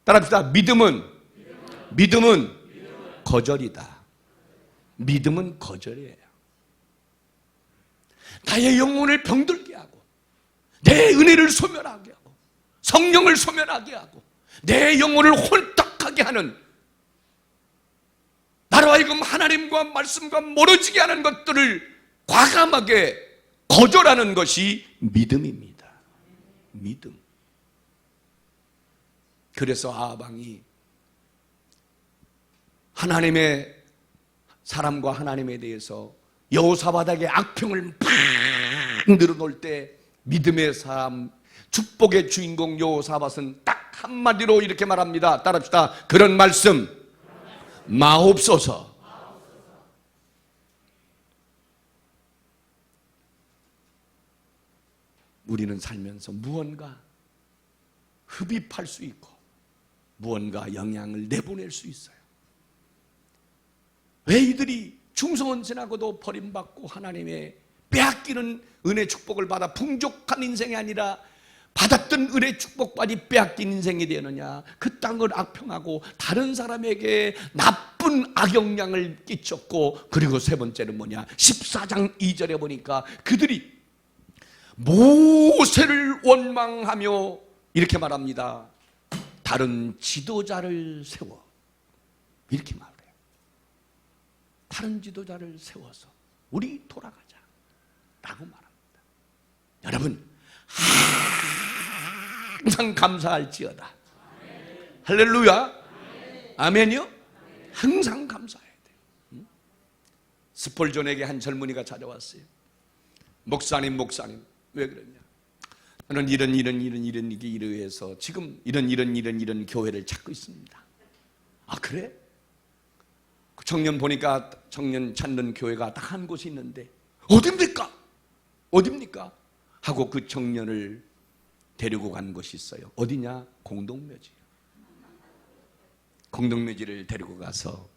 따라합시다. 믿음은 거절이다. 믿음은 거절이에요. 나의 영혼을 병들게 하고, 내 은혜를 소멸하게 하고, 성령을 소멸하게 하고, 내 영혼을 혼탁하게 하는, 나로 하여금 하나님과 말씀과 멀어지게 하는 것들을 과감하게 거절하는 것이 믿음입니다. 믿음. 그래서 아방이 하나님의 사람과 하나님에 대해서 여호사밧에게 악평을 팍 늘어놓을 때 믿음의 사람, 축복의 주인공 여호사밧은 딱 한마디로 이렇게 말합니다. 따라합시다. 그런 말씀 마옵소서. 우리는 살면서 무언가 흡입할 수 있고 무언가 영향을 내보낼 수 있어요. 왜 이들이 중성원신하고도 버림받고 하나님의 빼앗기는 은혜 축복을 받아 풍족한 인생이 아니라 받았던 은혜 축복받이 빼앗긴 인생이 되느냐? 그 땅을 악평하고 다른 사람에게 나쁜 악영향을 끼쳤고, 그리고 세 번째는 뭐냐? 14장 2절에 보니까 그들이 모세를 원망하며 이렇게 말합니다. 다른 지도자를 세워. 이렇게 말해요. 다른 지도자를 세워서 우리 돌아가자 라고 말합니다. 여러분, 항상 감사할지어다. 할렐루야. 아멘이요? 항상 감사해야 돼요. 스폴전에게 한 젊은이가 찾아왔어요. 목사님 왜 그러냐? 저는 이런 이게 이러해서 지금 이런 교회를 찾고 있습니다. 아, 그래? 청년 보니까 청년 찾는 교회가 딱 한 곳이 있는데 어딥니까? 하고 그 청년을 데리고 간 곳이 있어요. 어디냐? 공동묘지. 공동묘지를 데리고 가서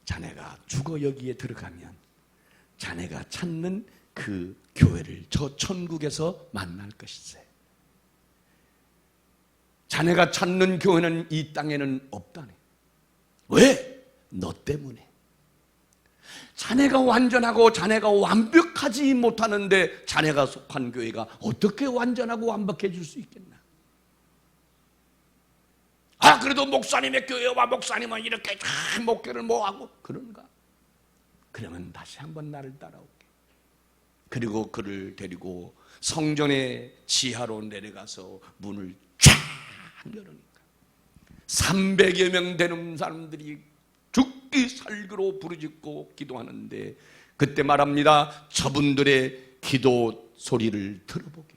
자네가 죽어 여기에 들어가면 자네가 찾는 그 교회를 저 천국에서 만날 것이세. 자네가 찾는 교회는 이 땅에는 없다네. 왜? 너 때문에. 자네가 완전하고 자네가 완벽하지 못하는데 자네가 속한 교회가 어떻게 완전하고 완벽해질 수 있겠나? 아, 그래도 목사님의 교회와 목사님은 이렇게 목회를 뭐하고 그런가? 그러면 다시 한번 나를 따라오게. 그리고 그를 데리고 성전의 지하로 내려가서 문을 쫙 열으니까 300여 명 되는 사람들이 죽기 살기로 부르짖고 기도하는데, 그때 말합니다. 저분들의 기도 소리를 들어보게.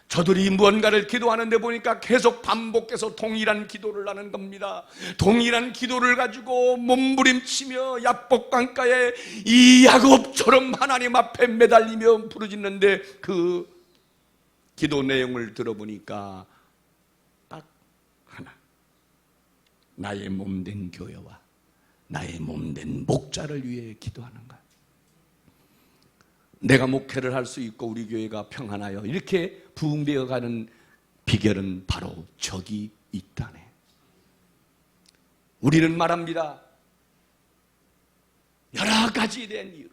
저들이 무언가를 기도하는데 보니까 계속 반복해서 동일한 기도를 하는 겁니다. 동일한 기도를 가지고 몸부림치며 야복강가에 이 야곱처럼 하나님 앞에 매달리며 부르짖는데, 그 기도 내용을 들어보니까 딱 하나, 나의 몸된 교회와 나의 몸된 목자를 위해 기도하는 거야. 내가 목회를 할 수 있고 우리 교회가 평안하여 이렇게 부흥되어 가는 비결은 바로 저기 있다네. 우리는 말합니다. 여러 가지에 대한 이유.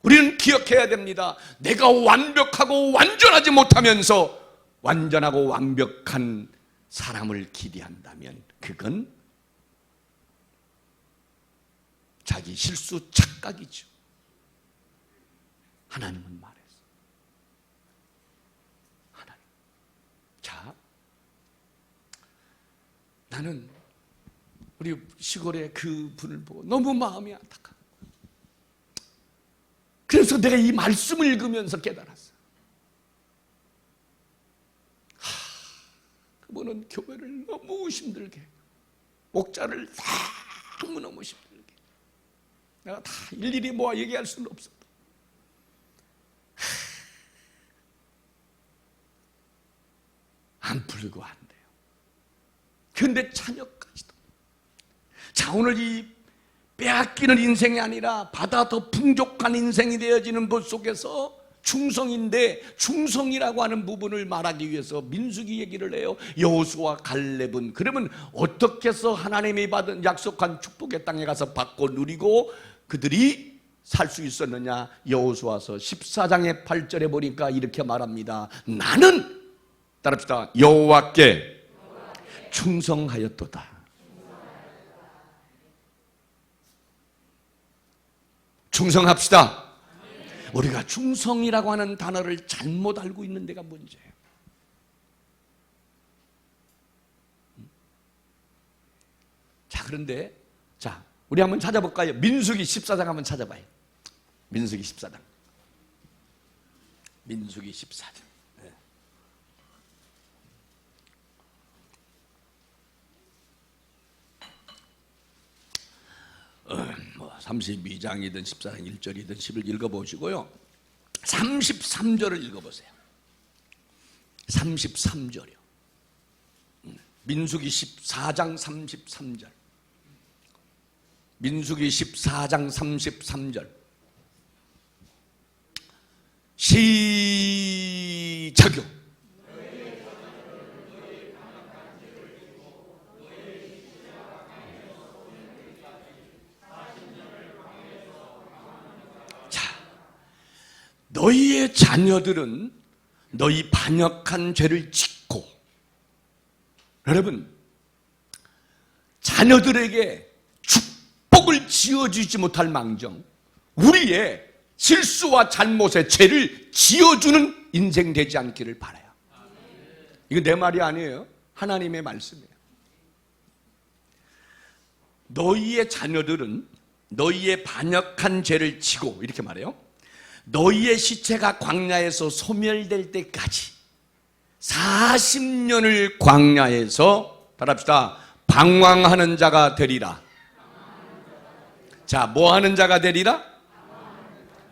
우리는 기억해야 됩니다. 내가 완벽하고 완전하지 못하면서 완전하고 완벽한 사람을 기대한다면 그건 자기 실수 착각이죠. 하나님은 말했어. 하나님. 자, 나는 우리 시골의 그 분을 보고 너무 마음이 안타까워. 그래서 내가 이 말씀을 읽으면서 깨달았어. 그분은 교회를 너무 힘들게, 목자를 너무너무 힘들게, 내가 다 일일이 모아 얘기할 수는 없어. 안 풀리고 안 돼요. 그런데 자녀까지도. 자, 오늘 이 빼앗기는 인생이 아니라 받아 더 풍족한 인생이 되어지는 것 속에서 충성인데, 충성이라고 하는 부분을 말하기 위해서 민수기 얘기를 해요. 여호수아 갈렙은 그러면 어떻게 해서 하나님이 받은 약속한 축복의 땅에 가서 받고 누리고 그들이 살 수 있었느냐? 여호수아서 14장의 8절에 보니까 이렇게 말합니다. 나는, 따릅시다, 여호와께 충성하였도다. 충성합시다. 우리가 충성이라고 하는 단어를 잘못 알고 있는 데가 문제예요. 자, 그런데 자, 우리 한번 찾아볼까요? 민수기 14장 한번 찾아봐요. 민수기 14장. 민수기 14장. 네. 32장이든 14장 1절이든 10을 읽어보시고요. 33절을 읽어보세요. 33절이요. 민수기 14장 33절. 민수기 14장 33절. 시작요. 너희의 자녀들은 너희 반역한 죄를 짓고, 여러분, 자녀들에게 축복을 지어주지 못할 망정 우리의 실수와 잘못의 죄를 지어주는 인생 되지 않기를 바라요. 이거 내 말이 아니에요. 하나님의 말씀이에요. 너희의 자녀들은 너희의 반역한 죄를 지고, 이렇게 말해요. 너희의 시체가 광야에서 소멸될 때까지 40년을 광야에서 바랍시다. 방황하는 자가 되리라. 자, 뭐 하는 자가 되리라?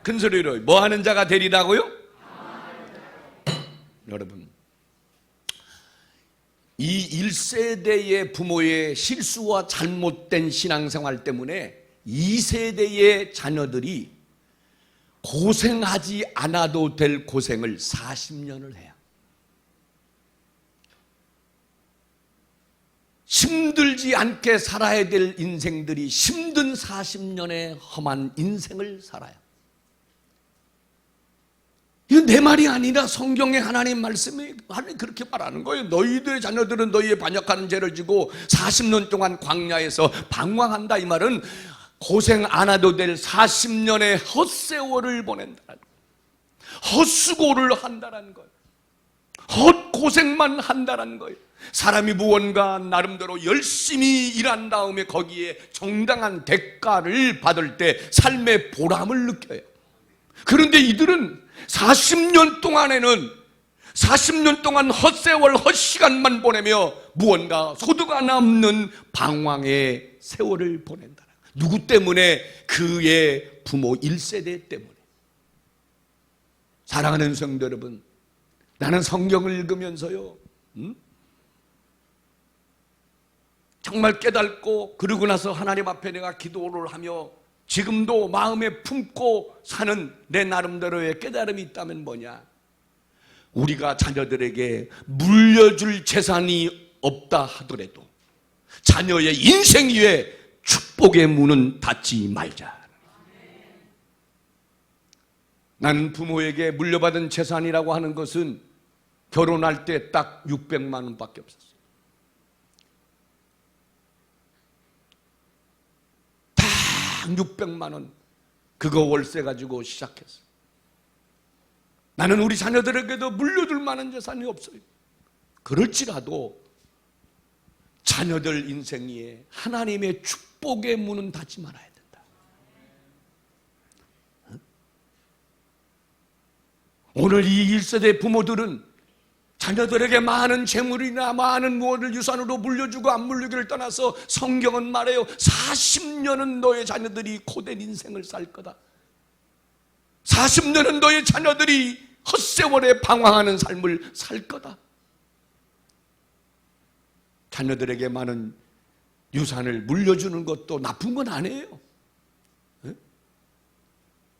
큰 소리로 뭐 하는 자가 되리라고요? 여러분, 이 1세대의 부모의 실수와 잘못된 신앙생활 때문에 2세대의 자녀들이 고생하지 않아도 될 고생을 40년을 해요. 힘들지 않게 살아야 될 인생들이 힘든 40년의 험한 인생을 살아요. 이건 내 말이 아니라 성경의 하나님 말씀이 그렇게 말하는 거예요. 너희들의 자녀들은 너희의 반역하는 죄를 지고 40년 동안 광야에서 방황한다. 이 말은 고생 안 해도 될 40년의 헛세월을 보낸다는 거예요. 헛수고를 한다는 거예요. 헛고생만 한다는 거예요. 사람이 무언가 나름대로 열심히 일한 다음에 거기에 정당한 대가를 받을 때 삶의 보람을 느껴요. 그런데 이들은 40년 동안 헛세월 헛시간만 보내며 무언가 소득 안 남는 방황의 세월을 보낸다. 누구 때문에? 그의 부모 1세대 때문에. 사랑하는 성도 여러분, 나는 성경을 읽으면서요, 정말 깨닫고 그러고 나서 하나님 앞에 내가 기도를 하며 지금도 마음에 품고 사는 내 나름대로의 깨달음이 있다면 뭐냐? 우리가 자녀들에게 물려줄 재산이 없다 하더라도 자녀의 인생 위에 축복의 문은 닫지 말자. 나는 부모에게 물려받은 재산이라고 하는 것은 결혼할 때 딱 600만 원밖에 없었어요. 딱 600만 원 그거 월세 가지고 시작했어요. 나는 우리 자녀들에게도 물려줄 만한 재산이 없어요. 그럴지라도 자녀들 인생 위에 하나님의 축복의 문은 닫지 말아야 된다. 오늘 이 1세대 부모들은 자녀들에게 많은 재물이나 많은 무엇을 유산으로 물려주고 안 물려주기를 떠나서 성경은 말해요. 40년은 너의 자녀들이 고된 인생을 살 거다. 40년은 너의 자녀들이 헛세월에 방황하는 삶을 살 거다. 자녀들에게 많은 유산을 물려주는 것도 나쁜 건 아니에요.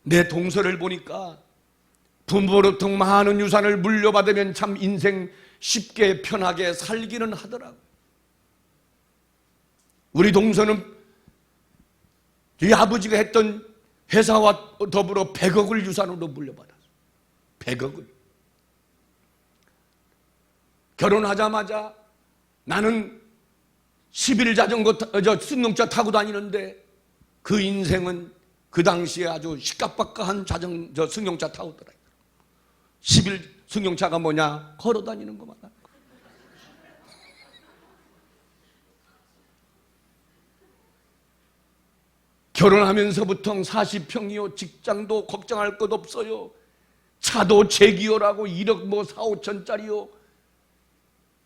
내 동서를 보니까 부모로부터 많은 유산을 물려받으면 참 인생 쉽게 편하게 살기는 하더라고요. 우리 동서는 이 아버지가 했던 회사와 더불어 100억을 유산으로 물려받았어요. 100억을. 결혼하자마자 나는 11자전거, 승용차 타고 다니는데 그 인생은 그 당시에 아주 시끌벅적한 승용차 타고 더라고요. 11 승용차가 뭐냐? 걸어 다니는 것만. 결혼하면서부터 40평이요. 직장도 걱정할 것 없어요. 차도 제기어라고 1억 4, 5천짜리요.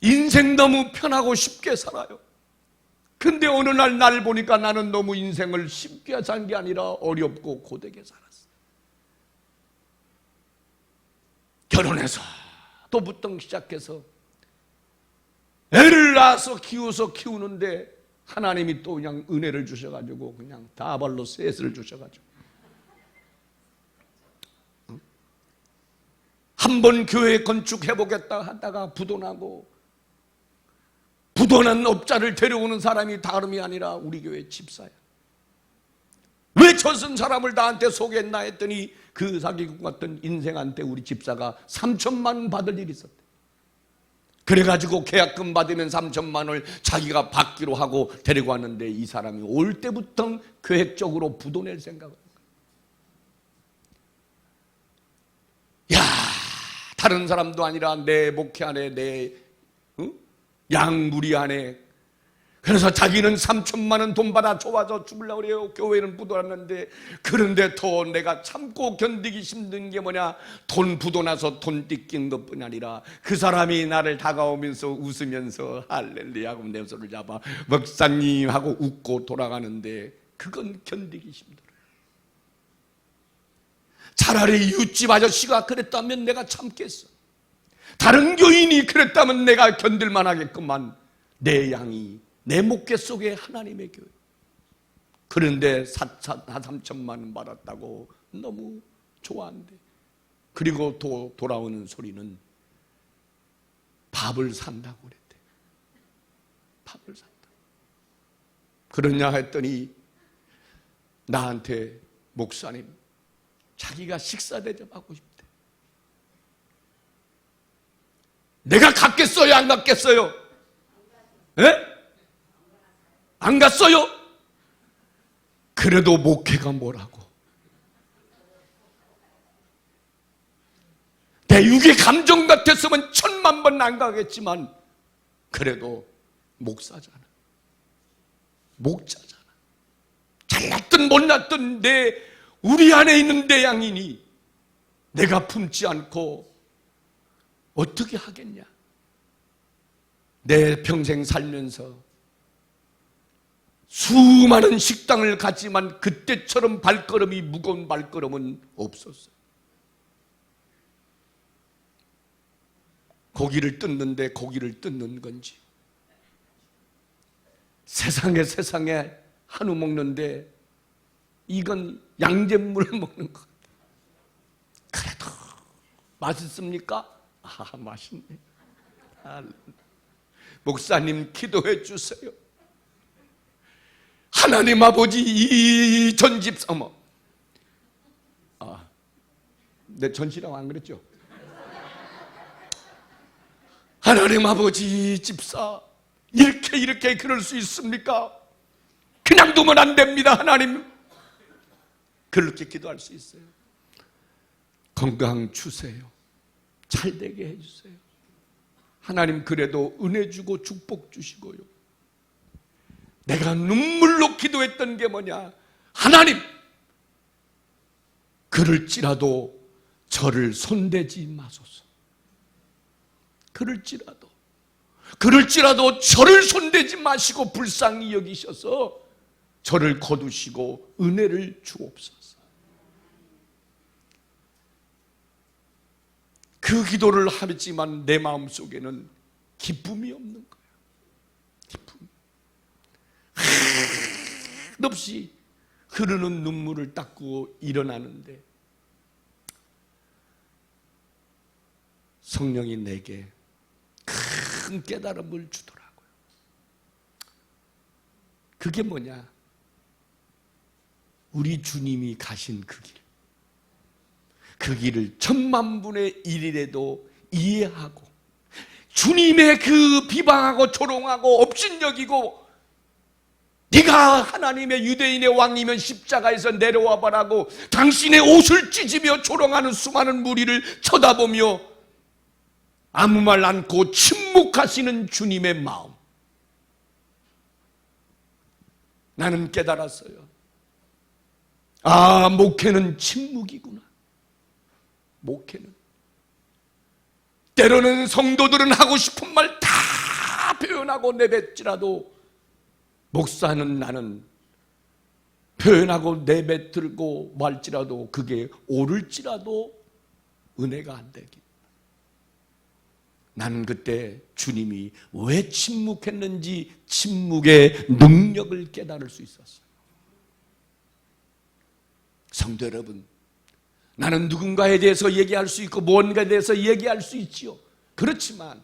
인생 너무 편하고 쉽게 살아요. 근데 어느 날 보니까 나는 너무 인생을 쉽게 산 게 아니라 어렵고 고되게 살았어. 결혼해서 또부터 시작해서 애를 낳아서 키우는데 하나님이 또 그냥 은혜를 주셔가지고 그냥 다발로 셋을 주셔가지고 한 번 교회 건축해보겠다 하다가 부도나고 부도난 업자를 데려오는 사람이 다름이 아니라 우리 교회 집사야. 왜 저승 사람을 나한테 소개했나 했더니 그 사기꾼 같은 인생한테 우리 집사가 3천만 원 받을 일이 있었대. 그래가지고 계약금 받으면 3천만 원을 자기가 받기로 하고 데리고 왔는데 이 사람이 올 때부터 계획적으로 부도낼 생각을 한 거야. 야, 다른 사람도 아니라 내 목회 안에 내 양무리 안에 그래서 자기는 3천만 원 돈 받아 좋아서 죽으려고 그래요. 교회는 부도났는데. 그런데 더 내가 참고 견디기 힘든 게 뭐냐, 돈 부도나서 돈 뜯긴 것뿐 아니라 그 사람이 나를 다가오면서 웃으면서 할렐루야 하고 내 손을 잡아 목사님 하고 웃고 돌아가는데 그건 견디기 힘들어요. 차라리 이웃집 아저씨가 그랬다면 내가 참겠어. 다른 교인이 그랬다면 내가 견딜만 하겠구만. 내 양이 내 목회 속에 하나님의 교회. 그런데 3천만 원 받았다고 너무 좋아한대. 그리고 돌아오는 소리는 밥을 산다고 그랬대. 밥을 산다. 그러냐 했더니 나한테 목사님, 자기가 식사 대접하고 싶대. 내가 갔겠어요, 안 갔겠어요? 예? 안 갔어요? 그래도 목회가 뭐라고? 내 육의 감정 같았으면 1000만 번 안 가겠지만 그래도 목사잖아. 목자잖아. 잘났든 못났든 우리 안에 있는 내 양이니 내가 품지 않고 어떻게 하겠냐? 내 평생 살면서 수많은 식당을 갔지만 그때처럼 발걸음이 무거운 발걸음은 없었어요. 고기를 뜯는데 고기를 뜯는 건지, 세상에 한우 먹는데 이건 양잿물 먹는 것 같아요. 그래도 맛있습니까? 맛있네. 목사님 기도해 주세요. 하나님 아버지, 이 전집 어머, 내 전시라고 안 그랬죠? 하나님 아버지 집사 이렇게 그럴 수 있습니까? 그냥 두면 안 됩니다. 하나님, 그렇게 기도할 수 있어요. 건강 주세요. 잘 되게 해주세요. 하나님, 그래도 은혜 주고 축복 주시고요. 내가 눈물로 기도했던 게 뭐냐, 하나님, 그럴지라도 저를 손대지 마소서. 그럴지라도 저를 손대지 마시고 불쌍히 여기셔서 저를 거두시고 은혜를 주옵소서. 그 기도를 하지만 내 마음속에는 기쁨이 없는 거예요. 기쁨. 한없이 흐르는 눈물을 닦고 일어나는데 성령이 내게 큰 깨달음을 주더라고요. 그게 뭐냐? 우리 주님이 가신 그 길, 그 길을 10,000,000분의 1이라도 이해하고 주님의 그 비방하고 조롱하고 업신여기고 네가 하나님의 유대인의 왕이면 십자가에서 내려와 보라고 당신의 옷을 찢으며 조롱하는 수많은 무리를 쳐다보며 아무 말 않고 침묵하시는 주님의 마음, 나는 깨달았어요. 아, 목회는 침묵이구나. 목회는 때로는 성도들은 하고 싶은 말 다 표현하고 내뱉지라도 목사는 나는 표현하고 내뱉들고 말지라도 그게 옳을지라도 은혜가 안 되기. 나는 그때 주님이 왜 침묵했는지 침묵의 능력을 깨달을 수 있었어요. 성도 여러분, 나는 누군가에 대해서 얘기할 수 있고 무언가에 대해서 얘기할 수 있지요. 그렇지만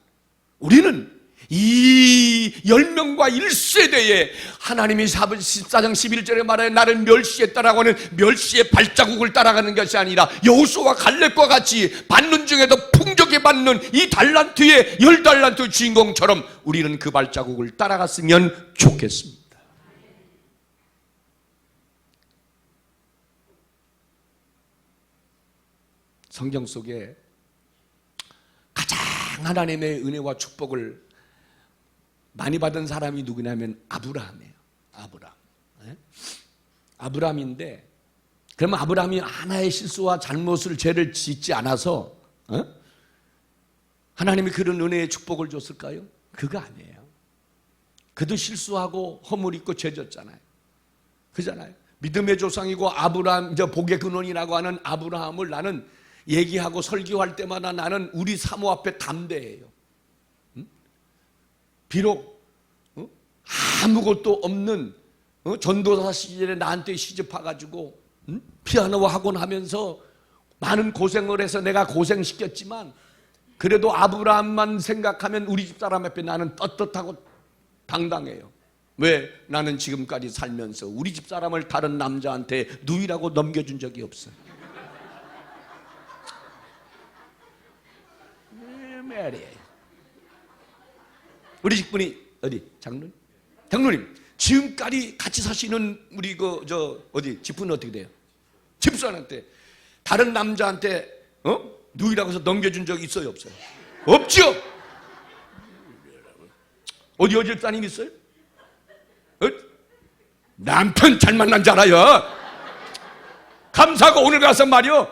우리는 이 10명과 1세대에 하나님이 14장 11절에 말하여 나를 멸시했다라고 하는 멸시의 발자국을 따라가는 것이 아니라 여호수아와 갈렙과 같이 받는 중에도 풍족히 받는 이 달란트의 10달란트 주인공처럼 우리는 그 발자국을 따라갔으면 좋겠습니다. 성경 속에 가장 하나님의 은혜와 축복을 많이 받은 사람이 누구냐면 아브라함이에요. 아브라함. 네? 아브라함인데, 그러면 아브라함이 하나의 실수와 잘못을 죄를 짓지 않아서 하나님이 그런 은혜의 축복을 줬을까요? 그거 아니에요. 그도 실수하고 허물 있고 죄 졌잖아요. 그잖아요. 믿음의 조상이고 아브라함, 복의 근원이라고 하는 아브라함을 나는 얘기하고 설교할 때마다 나는 우리 사모 앞에 담대해요. 비록 아무것도 없는 전도사 시절에 나한테 시집 와가지고 피아노 학원 하면서 많은 고생을 해서 내가 고생시켰지만 그래도 아브라함만 생각하면 우리 집 사람 앞에 나는 떳떳하고 당당해요. 왜? 나는 지금까지 살면서 우리 집 사람을 다른 남자한테 누이라고 넘겨준 적이 없어요. 우리 집분이 어디? 장로님? 장로님, 지금까지 같이 사시는 우리 어디 집분은 어떻게 돼요? 집사한테 다른 남자한테 누이라고 해서 넘겨준 적 있어요, 없어요? 없죠. 어디 집사님 있어요? 남편 잘 만난 줄 알아요. 감사하고 오늘 가서 말이요,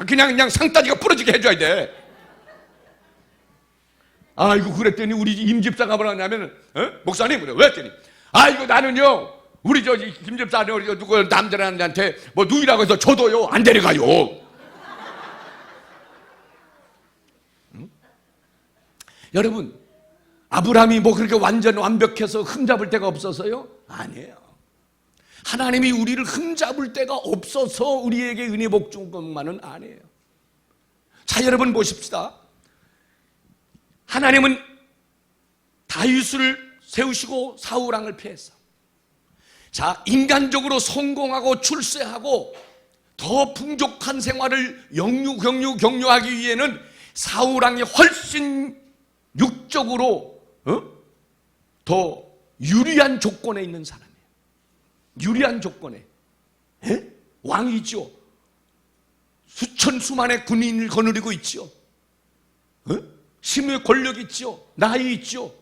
그냥 상따지가 부러지게 해줘야 돼. 아이고, 그랬더니 우리 임집사가 뭐라 하냐면, 목사님, 왜 했더니, 아이고, 나는요, 우리 김집사는 누구 남자한테 뭐 누이라고 해서 저도요, 안 데려가요. 여러분, 아브라함이 뭐 그렇게 완전 완벽해서 흠잡을 데가 없어서요? 아니에요. 하나님이 우리를 흠잡을 데가 없어서 우리에게 은혜 복 준 것만은 아니에요. 자, 여러분 보십시다. 하나님은 다윗을 세우시고 사울 왕을 패했어. 자, 인간적으로 성공하고 출세하고 더 풍족한 생활을 경유하기 위해는 사울 왕이 훨씬 육적으로 더 유리한 조건에 있는 사람이에요. 유리한 조건에. 왕이죠. 수천 수만의 군인을 거느리고 있죠. 힘의 권력이 있죠. 나이 있죠.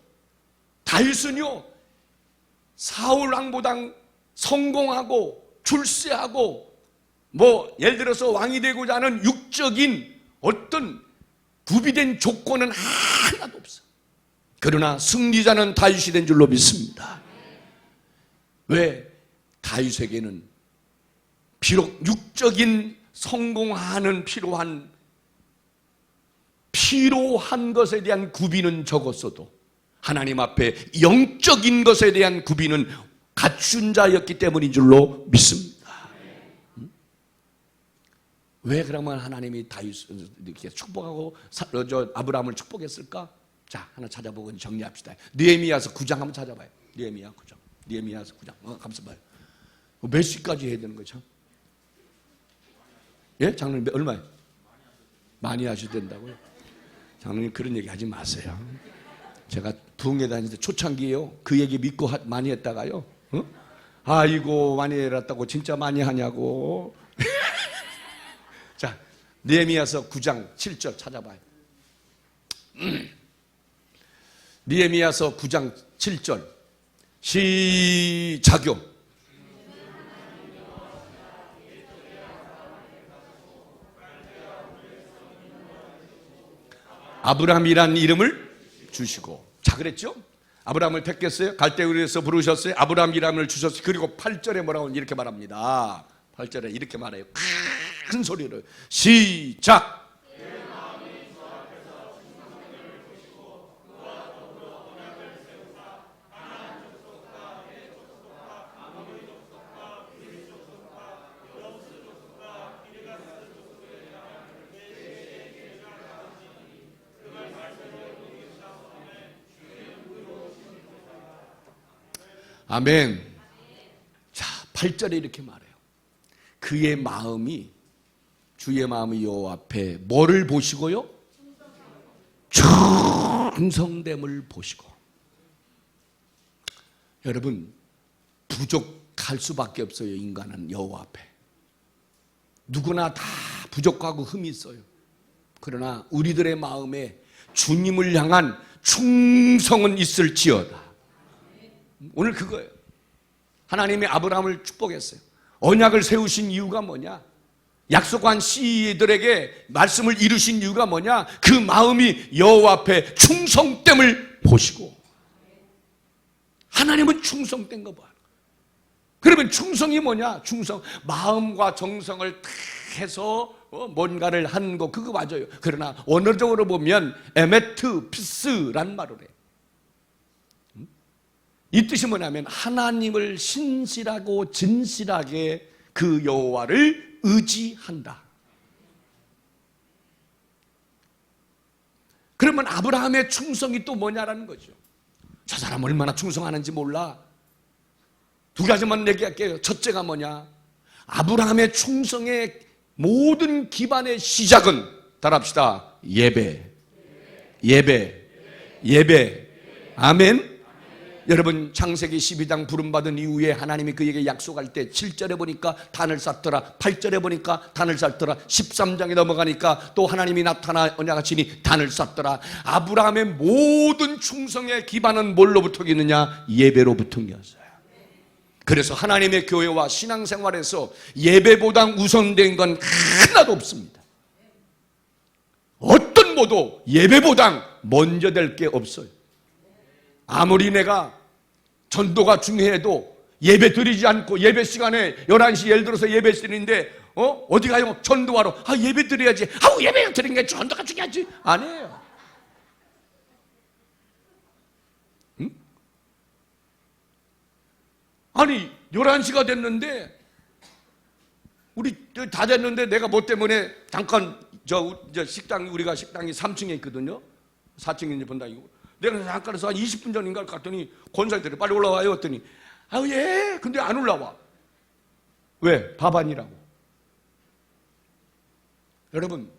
다윗은요, 사울 왕보다 성공하고 출세하고 뭐 예를 들어서 왕이 되고자 하는 육적인 어떤 구비된 조건은 하나도 없어. 그러나 승리자는 다윗이 된 줄로 믿습니다. 왜? 다윗에게는 비록 육적인 성공하는 필요한 것에 대한 구비는 적었어도 하나님 앞에 영적인 것에 대한 구비는 갖춘 자였기 때문인 줄로 믿습니다. 왜 그러면 하나님이 다윗을 이렇게 축복하고 아브라함을 축복했을까? 자, 하나 찾아보고 정리합시다. 느헤미야서 9장 한번 찾아봐요. 느헤미야 9장. 느헤미야서 9장. 감사 봐요. 몇 시까지 해야 되는 거죠? 예? 장로님 얼마요? 많이 하셔야 된다고요? 장로님 그런 얘기 하지 마세요. 제가 부흥회 다닐 때 초창기에요. 그 얘기 믿고 많이 했다가요. 아이고 많이 해놨다고 진짜 많이 하냐고. 자, 느헤미야서 9장 7절 찾아봐요. 느헤미야서 9장 7절 시작요. 아브라함이라는 이름을 주시고. 자, 그랬죠? 아브라함을 택했어요. 갈대우리에서 부르셨어요. 아브라함이라는 주셨어요. 그리고 8절에 뭐라고 이렇게 말합니다. 8절에 이렇게 말해요. 큰 소리로 시작. 아멘. 자, 8절에 이렇게 말해요. 그의 마음이, 주의 마음이 여호와 앞에 뭐를 보시고요? 충성됨을 보시고. 여러분, 부족할 수밖에 없어요. 인간은 여호와 앞에 누구나 다 부족하고 흠이 있어요. 그러나 우리들의 마음에 주님을 향한 충성은 있을지어다. 오늘 그거예요. 하나님이 아브라함을 축복했어요. 언약을 세우신 이유가 뭐냐? 약속한 씨들에게 말씀을 이루신 이유가 뭐냐? 그 마음이 여호와 앞에 충성됨을 보시고, 하나님은 충성된 거 봐. 그러면 충성이 뭐냐? 충성, 마음과 정성을 다 해서 뭔가를 하는 거, 그거 맞아요. 그러나 언어적으로 보면 에메트 피스라는 말을 해요. 이 뜻이 뭐냐면 하나님을 신실하고 진실하게 그 여호와를 의지한다. 그러면 아브라함의 충성이 또 뭐냐라는 거죠. 저 사람 얼마나 충성하는지 몰라. 두 가지만 얘기할게요. 첫째가 뭐냐? 아브라함의 충성의 모든 기반의 시작은, 따라합시다, 예배. 아멘. 여러분, 창세기 12장 부름받은 이후에 하나님이 그에게 약속할 때 7절에 보니까 단을 쌓더라, 8절에 보니까 단을 쌓더라, 13장에 넘어가니까 또 하나님이 나타나 언약하시니 단을 쌓더라. 아브라함의 모든 충성의 기반은 뭘로부터 있느냐? 예배로부터였어요. 그래서 하나님의 교회와 신앙생활에서 예배보다 우선된 건 하나도 없습니다. 어떤 모도 예배보다 먼저 될 게 없어요. 아무리 내가 전도가 중요해도 예배 드리지 않고, 예배 시간에 11시 예를 들어서 예배 드리는데 어디 가요? 전도하러. 예배 드려야지. 예배 드리는 게 전도가 중요하지. 아니에요. 응? 아니 11시가 됐는데, 우리 다 됐는데 내가 뭐 때문에 잠깐 저 식당, 우리가 식당이 3층에 있거든요. 4층인지 본다고. 내가 잠깐에서 한 20분 전인가 갔더니 권사님들이 빨리 올라와요 했더니 예. 근데 안 올라와. 왜? 밥 아니라고. 여러분,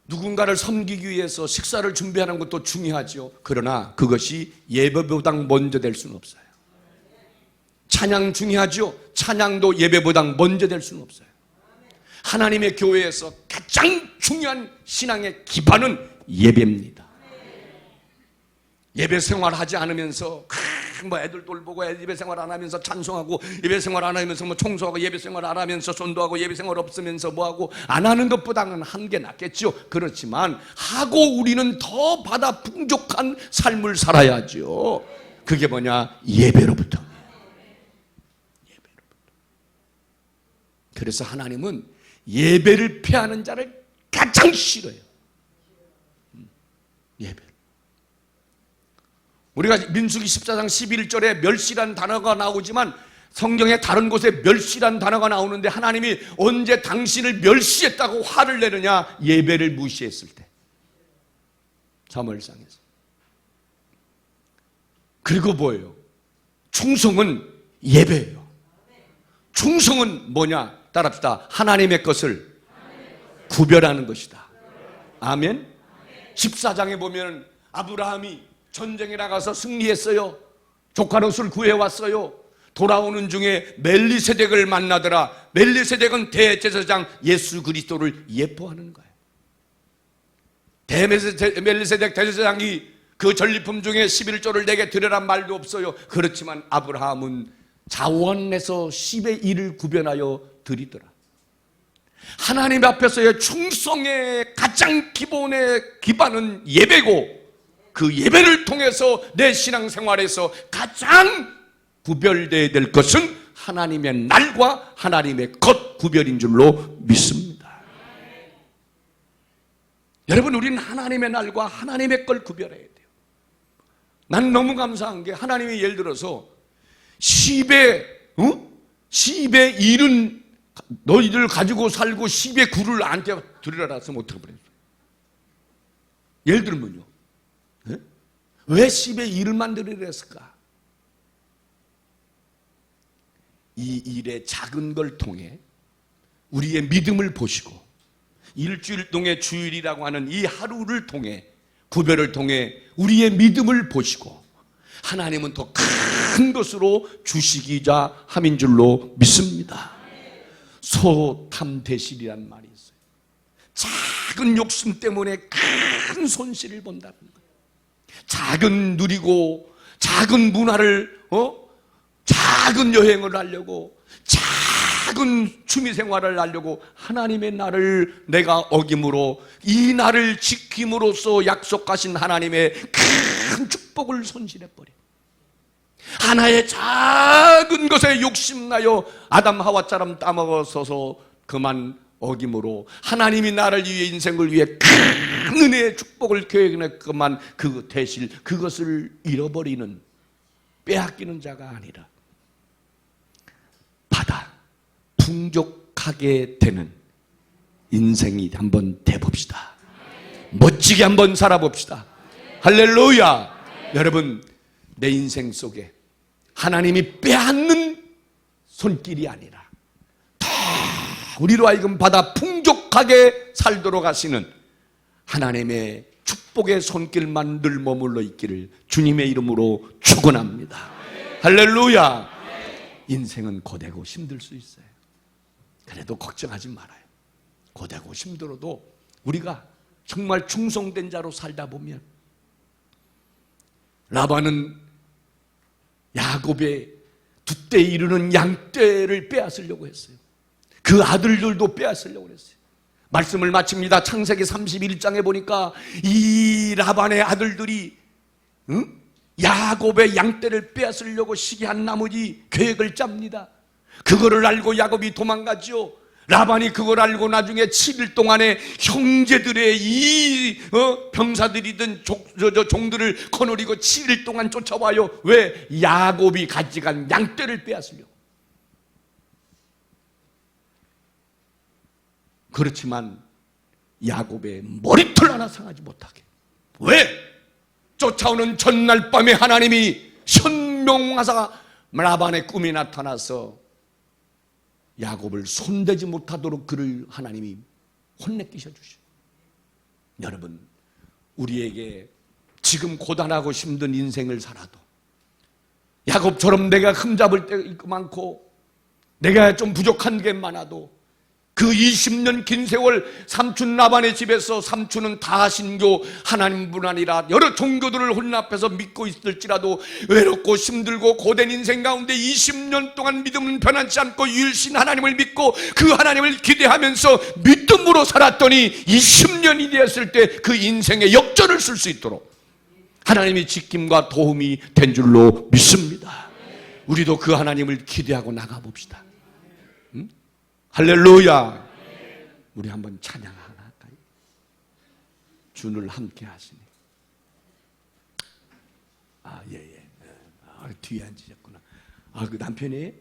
누군가를 섬기기 위해서 식사를 준비하는 것도 중요하죠. 그러나 그것이 예배보다 먼저 될 수는 없어요. 찬양 중요하죠. 찬양도 예배보다 먼저 될 수는 없어요. 하나님의 교회에서 가장 중요한 신앙의 기반은 예배입니다. 예배 생활하지 않으면서 애들 돌보고 예배 생활 안 하면서 찬송하고, 예배 생활 안 하면서 청소하고, 예배 생활 안 하면서 전도하고, 예배 생활 없으면서 뭐하고, 안 하는 것보다는 한 게 낫겠죠. 그렇지만 하고 우리는 더 받아 풍족한 삶을 살아야죠. 그게 뭐냐? 예배로부터. 그래서 하나님은 예배를 패하는 자를 가장 싫어요. 예배. 우리가 민수기 14장 11절에 멸시란 단어가 나오지만 성경의 다른 곳에 멸시란 단어가 나오는데, 하나님이 언제 당신을 멸시했다고 화를 내느냐? 예배를 무시했을 때. 사무엘상에서. 그리고 뭐예요? 충성은 예배예요. 충성은 뭐냐? 따라합시다. 하나님의 것을 구별하는 것이다. 아멘. 14장에 보면 아브라함이 전쟁에 나가서 승리했어요. 조카 롯을 구해왔어요. 돌아오는 중에 멜리세덱을 만나더라. 멜리세덱은 대제사장 예수 그리스도를 예표하는 거예요. 멜리세덱 대제사장이 그 전리품 중에 11조를 내게 드려란 말도 없어요. 그렇지만 아브라함은 자원에서 10의 1을 구별하여 드리더라. 하나님 앞에서의 충성의 가장 기본의 기반은 예배고, 그 예배를 통해서 내 신앙생활에서 가장 구별되어야 될 것은 하나님의 날과 하나님의 것 구별인 줄로 믿습니다. 여러분, 우리는 하나님의 날과 하나님의 걸 구별해야 돼요. 난 너무 감사한 게, 하나님이 예를 들어서 10의 1은 너희들 가지고 살고 10의 9를 나한테 드리라 했으면 어떻게 그랬어요? 예를 들면요, 왜 10의 1을 만들으려 했을까? 이 일의 작은 걸 통해 우리의 믿음을 보시고, 일주일 동의 주일이라고 하는 이 하루를 통해, 구별을 통해 우리의 믿음을 보시고, 하나님은 더 큰 것으로 주시기자 함인 줄로 믿습니다. 소탐대실이란 말이 있어요. 작은 욕심 때문에 큰 손실을 본다는 거예요. 작은 누리고 작은 문화를 작은 여행을 하려고, 작은 취미생활을 하려고 하나님의 날을 내가 어김으로, 이 날을 지킴으로써 약속하신 하나님의 큰 축복을 손실해버려. 하나의 작은 것에 욕심나요 아담 하와처럼 따먹어서서 그만 어김으로 하나님이 나를 위해, 인생을 위해 큰 은혜의 축복을 계획했건만 그 대실, 그것을 잃어버리는, 빼앗기는 자가 아니라 받아 풍족하게 되는 인생이 한번 돼봅시다. 멋지게 한번 살아봅시다. 할렐루야. 여러분, 내 인생 속에 하나님이 빼앗는 손길이 아니라 다 우리로 하여금 받아 풍족하게 살도록 하시는 하나님의 축복의 손길만 늘 머물러 있기를 주님의 이름으로 축원합니다. 할렐루야. 인생은 고되고 힘들 수 있어요. 그래도 걱정하지 말아요. 고되고 힘들어도 우리가 정말 충성된 자로 살다 보면, 라반은 야곱의 두 때 이르는 양떼를 빼앗으려고 했어요. 그 아들들도 빼앗으려고 했어요. 말씀을 마칩니다. 창세기 31장에 보니까 이 라반의 아들들이 야곱의 양떼를 빼앗으려고 시기한 나머지 계획을 짭니다. 그거를 알고 야곱이 도망가죠. 라반이 그걸 알고 나중에 7일 동안에 형제들의 이 병사들이든 종들을 거느리고 7일 동안 쫓아와요. 왜? 야곱이 가져간 양떼를 빼앗으려고. 그렇지만 야곱의 머리털 하나 상하지 못하게. 왜? 쫓아오는 전날 밤에 하나님이 현명하사 라반의 꿈에 나타나서 야곱을 손대지 못하도록 그를 하나님이 혼내키셔 주시오. 여러분, 우리에게 지금 고단하고 힘든 인생을 살아도 야곱처럼 내가 흠잡을 때 많고 내가 좀 부족한 게 많아도 그 20년 긴 세월 삼촌 라반의 집에서 삼촌은 다신교 하나님뿐 아니라 여러 종교들을 혼합해서 믿고 있을지라도 외롭고 힘들고 고된 인생 가운데 20년 동안 믿음은 변하지 않고 유일신 하나님을 믿고 그 하나님을 기대하면서 믿음으로 살았더니 20년이 되었을 때 그 인생의 역전을 쓸 수 있도록 하나님의 지킴과 도움이 된 줄로 믿습니다. 우리도 그 하나님을 기대하고 나가봅시다. 할렐루야. 우리 한번 찬양 하나 할까요? 주를 함께 하시니. 예. 뒤에 앉으셨구나. 그 남편이?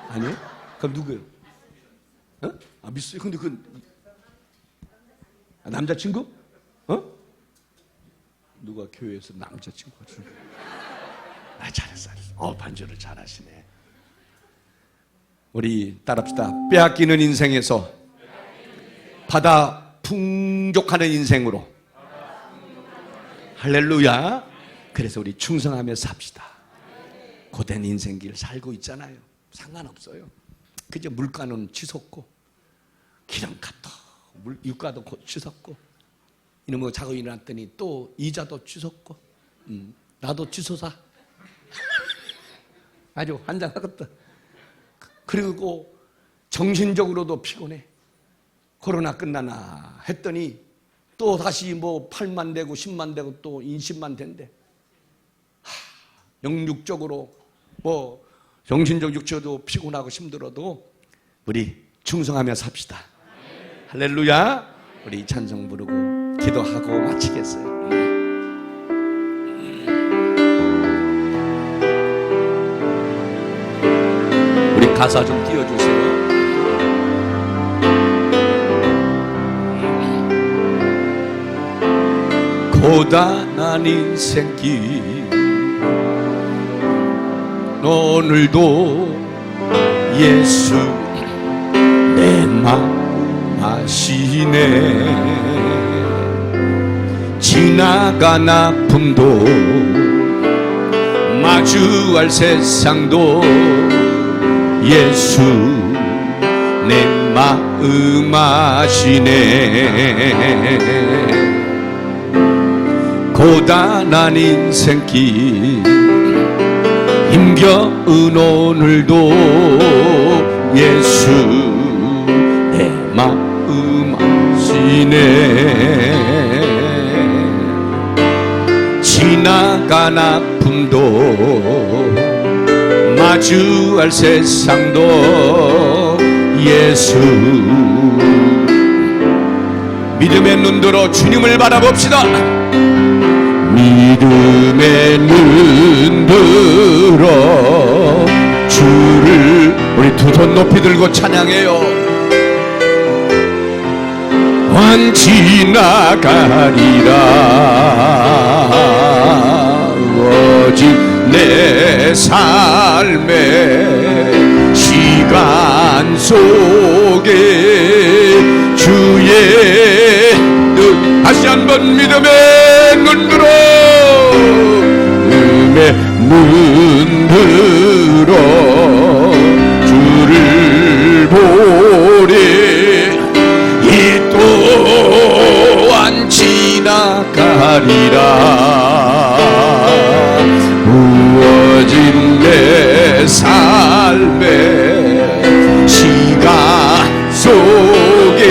아니요? 그럼 누구예요? 미스. 근데 남자친구? 누가 교회에서 남자친구가 준? 잘했어. 반주를 잘하시네. 우리 따라합시다. 빼앗기는 인생에서 받아 풍족하는 인생으로. 할렐루야. 그래서 우리 충성하며 삽시다. 고된 인생길 살고 있잖아요. 상관없어요. 그저 물가는 치솟고 기름값도 유가도 치솟고 이놈의 자고 일어났더니 또 이자도 치솟고 나도 치솟아. 아주 환장하겠다. 그리고 정신적으로도 피곤해. 코로나 끝나나 했더니 또 다시 8만 되고 10만 되고 또 20만 된대. 영육적으로 정신적 육체도 피곤하고 힘들어도 우리 충성하며 삽시다. 할렐루야. 우리 찬송 부르고 기도하고 마치겠어요. 우리 가사 좀 띄워주세요. 고단한 인생길 오늘도 예수 내 마음 아시네. 지나간 아픔도 마주할 세상도 예수 내 마음 아시네. 고단한 인생길 힘겨운 오늘도 예수 내 마음 아시네. 지나간 아픔도 마주할 세상도 예수 믿음의 눈들어 주님을 바라봅시다. 믿음의 눈들어 주를 우리 두 손 높이 들고 찬양해요. 환 지나가리라 오직 내 삶의 시간 속에 주의 뜻 다시 한번 믿음의 눈들어 믿음의 눈들어 주를 보리 이 또한 지나가리라 부어진 내 삶의 시간 속에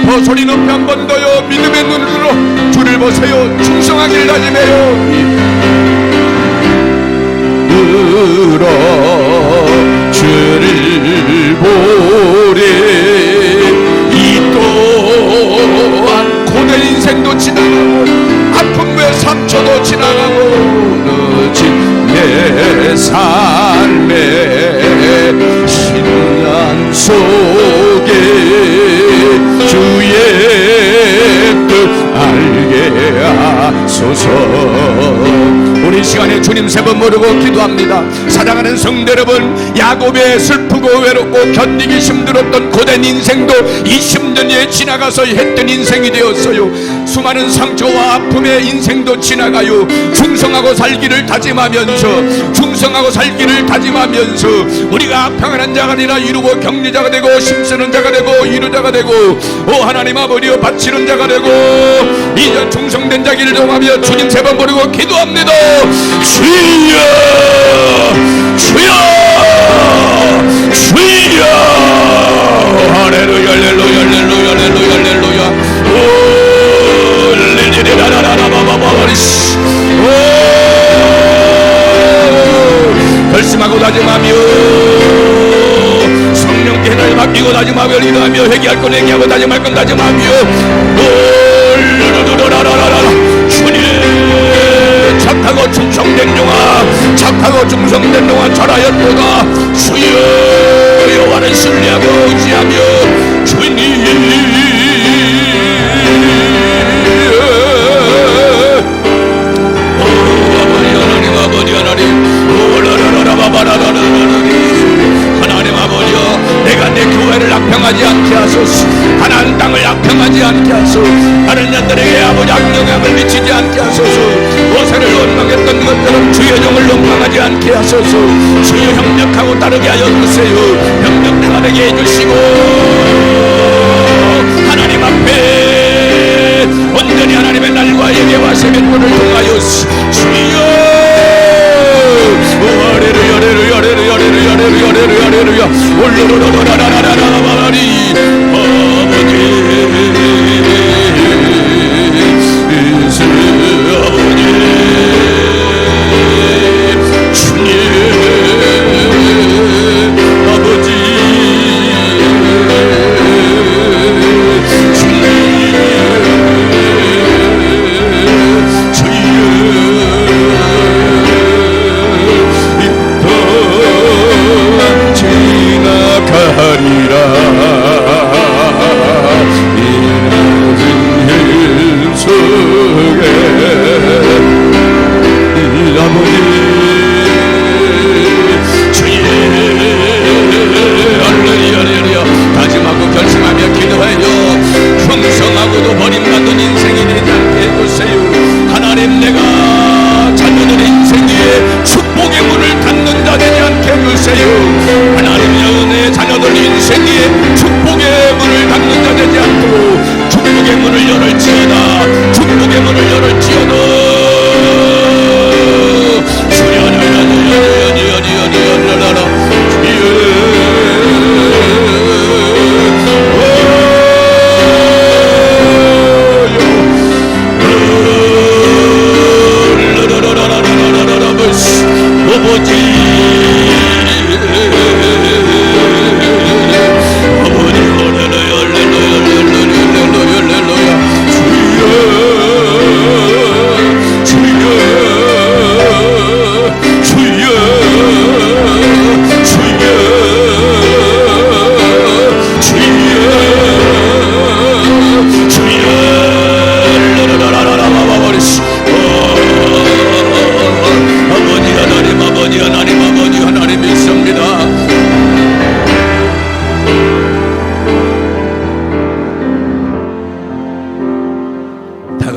더 소리 높이 한 번 더요. 믿음의 눈으로 주를 보세요. 충성하길 다짐해요. 들어 주를 보리 이 또한 고된 인생도 지나가고 아픔의 상처도 지나가고 늦은 내 삶의 신랑 속에 주의 뜻 알게 하소서. 우리 시간에 주님 세 번 부르고 기도합니다. 사랑하는 성도 여러분, 야곱의 슬프고 외롭고 견디기 힘들었던 고된 인생도 20년에 지나가서 했던 인생이 되었어요. 수많은 상처와 아픔의 인생도 지나가요. 충성하고 살기를 다짐하면서 우리가 평안한 자가 아니라 이루고 격리자가 되고 힘쓰는 자가 되고 이루자가 되고 오 하나님 아버지여 바치는 자가 되고 이제 충성된 자기를 정하며 주님 세 번 부르고 기도합니다. 주여 주여 주여 할렐루야 할렐루야 할렐루야 할렐루야 할렐루야 오 릴리리라라라바바바리시 오 결심하고 다짐하며 성령께 날 맡기고 다짐하며 기도하며 회개할 건 회개하고 다짐할 건 다짐하며 주님 착하고 충성된 영아 착하고 충성된 영아 절하였도다. 주여 여호와를 신뢰하고 의지하며 주님 아버지 하나님 하나님 아버지여 내가 내 교회를 악평하지 않게 하소서. 가나안 땅을 악평하지 않게 하소서. 다른 자들에게 아버지 악영향을 미치지 않게 하소서. 모세를 원망했던 것처럼 주의 종을 원망하지 않게 하소서. 주여 협력하고 따르게 하여 주세요. 협력하게 해주시고 하나님 앞에 온전히 하나님의 날과 예배와 세뱃돈을 통하여 주여 할렐루야 할렐루야 할렐루야 할렐루야 할렐루야 할렐루야 올로로로라라라라라라리 아버지 예수 아버지 주님 아버지 주님 지나가리라 이 낮은 길 속에 아버지 주의 할렐루야 다짐하고 결심하며 기도하여 충성하고도 버림받은 인생이 되지 않게 해주세요. 하나님 내가 자녀들 인생 위에 축복의 문을 닫는 자 되지 않게 해주세요. 하나님의 은혜 자녀들 인생 위에 축복의 문을 닫는 자 되지 않도록 축복의 축복의 문을 열을지어다. 축복의 문을 열을지어다.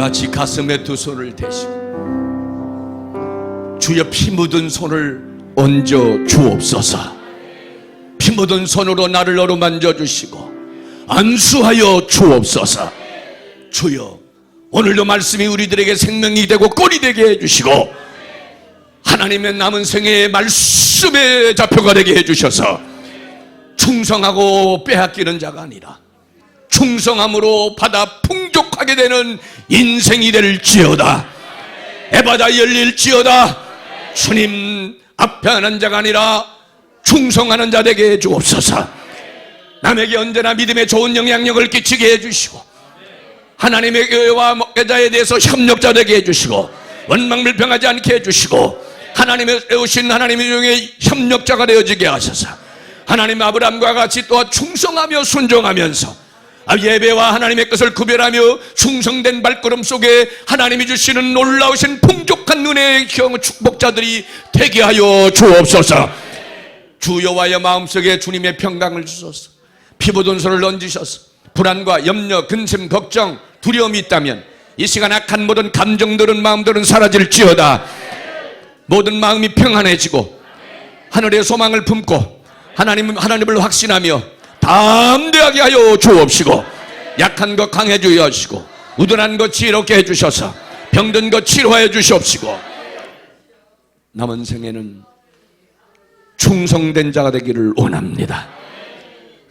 같이 가슴에 두 손을 대시고 주여 피 묻은 손을 얹어 주옵소서. 피 묻은 손으로 나를 어루만져 주시고 안수하여 주옵소서. 주여 오늘도 말씀이 우리들에게 생명이 되고 꼴이 되게 해주시고 하나님의 남은 생애의 말씀의 좌표가 되게 해주셔서 충성하고 빼앗기는 자가 아니라 충성함으로 받아 풍족하게 되는 인생이 될지어다. 에바다 열릴지어다. 주님 앞에 하는 자가 아니라 충성하는 자 되게 해주옵소서. 남에게 언제나 믿음의 좋은 영향력을 끼치게 해주시고 하나님의 교회와 목회자에 대해서 협력자 되게 해주시고 원망불평하지 않게 해주시고 하나님의 세우신 하나님의 중에 협력자가 되어지게 하셔서 하나님 아브라함과 같이 또한 충성하며 순종하면서 예배와 하나님의 것을 구별하며 충성된 발걸음 속에 하나님이 주시는 놀라우신 풍족한 은혜의 축복자들이 되게 하여 주옵소서. 주 여호와의 마음속에 주님의 평강을 주소서. 피 묻은 손을 얹으셔서 불안과 염려, 근심, 걱정, 두려움이 있다면 이 시간 악한 모든 감정들은 마음들은 사라질지어다. 모든 마음이 평안해지고 하늘의 소망을 품고 하나님을 확신하며 담대하게 하여 주옵시고 약한 것 강해지게 하시고 우둔한 것 지혜롭게 해주셔서 병든 것 치료하여 주시옵시고 남은 생에는 충성된 자가 되기를 원합니다.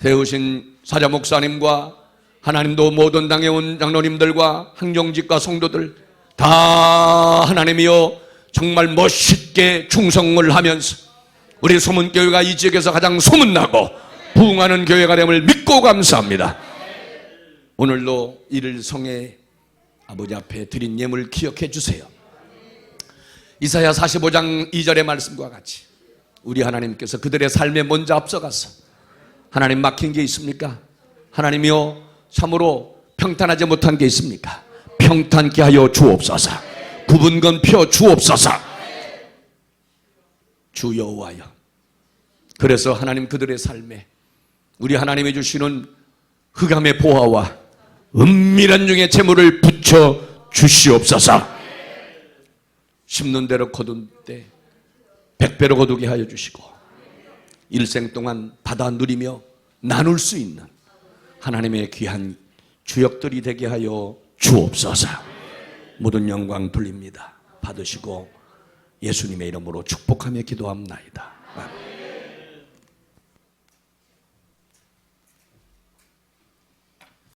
세우신 사자 목사님과 하나님도 모든 당에 온 장로님들과 항정직과 성도들 다 하나님이여 정말 멋있게 충성을 하면서 우리 소문교회가 이 지역에서 가장 소문나고 부흥하는 교회가 됨을 믿고 감사합니다. 오늘도 이를 성에 아버지 앞에 드린 예물 기억해 주세요. 이사야 45장 2절의 말씀과 같이 우리 하나님께서 그들의 삶에 먼저 앞서가서 하나님 막힌 게 있습니까? 하나님이여 참으로 평탄하지 못한 게 있습니까? 평탄케 하여 주옵소서. 굽은 건 펴 주옵소서. 주 여호와여, 그래서 하나님 그들의 삶에 우리 하나님이 주시는 흑암의 보화와 은밀한 중의 재물을 붙여 주시옵소서. 심는 대로 거둔 때 100배로 거두게 하여 주시고 일생 동안 받아 누리며 나눌 수 있는 하나님의 귀한 주역들이 되게 하여 주옵소서. 모든 영광 돌립니다. 받으시고 예수님의 이름으로 축복하며 기도합나이다.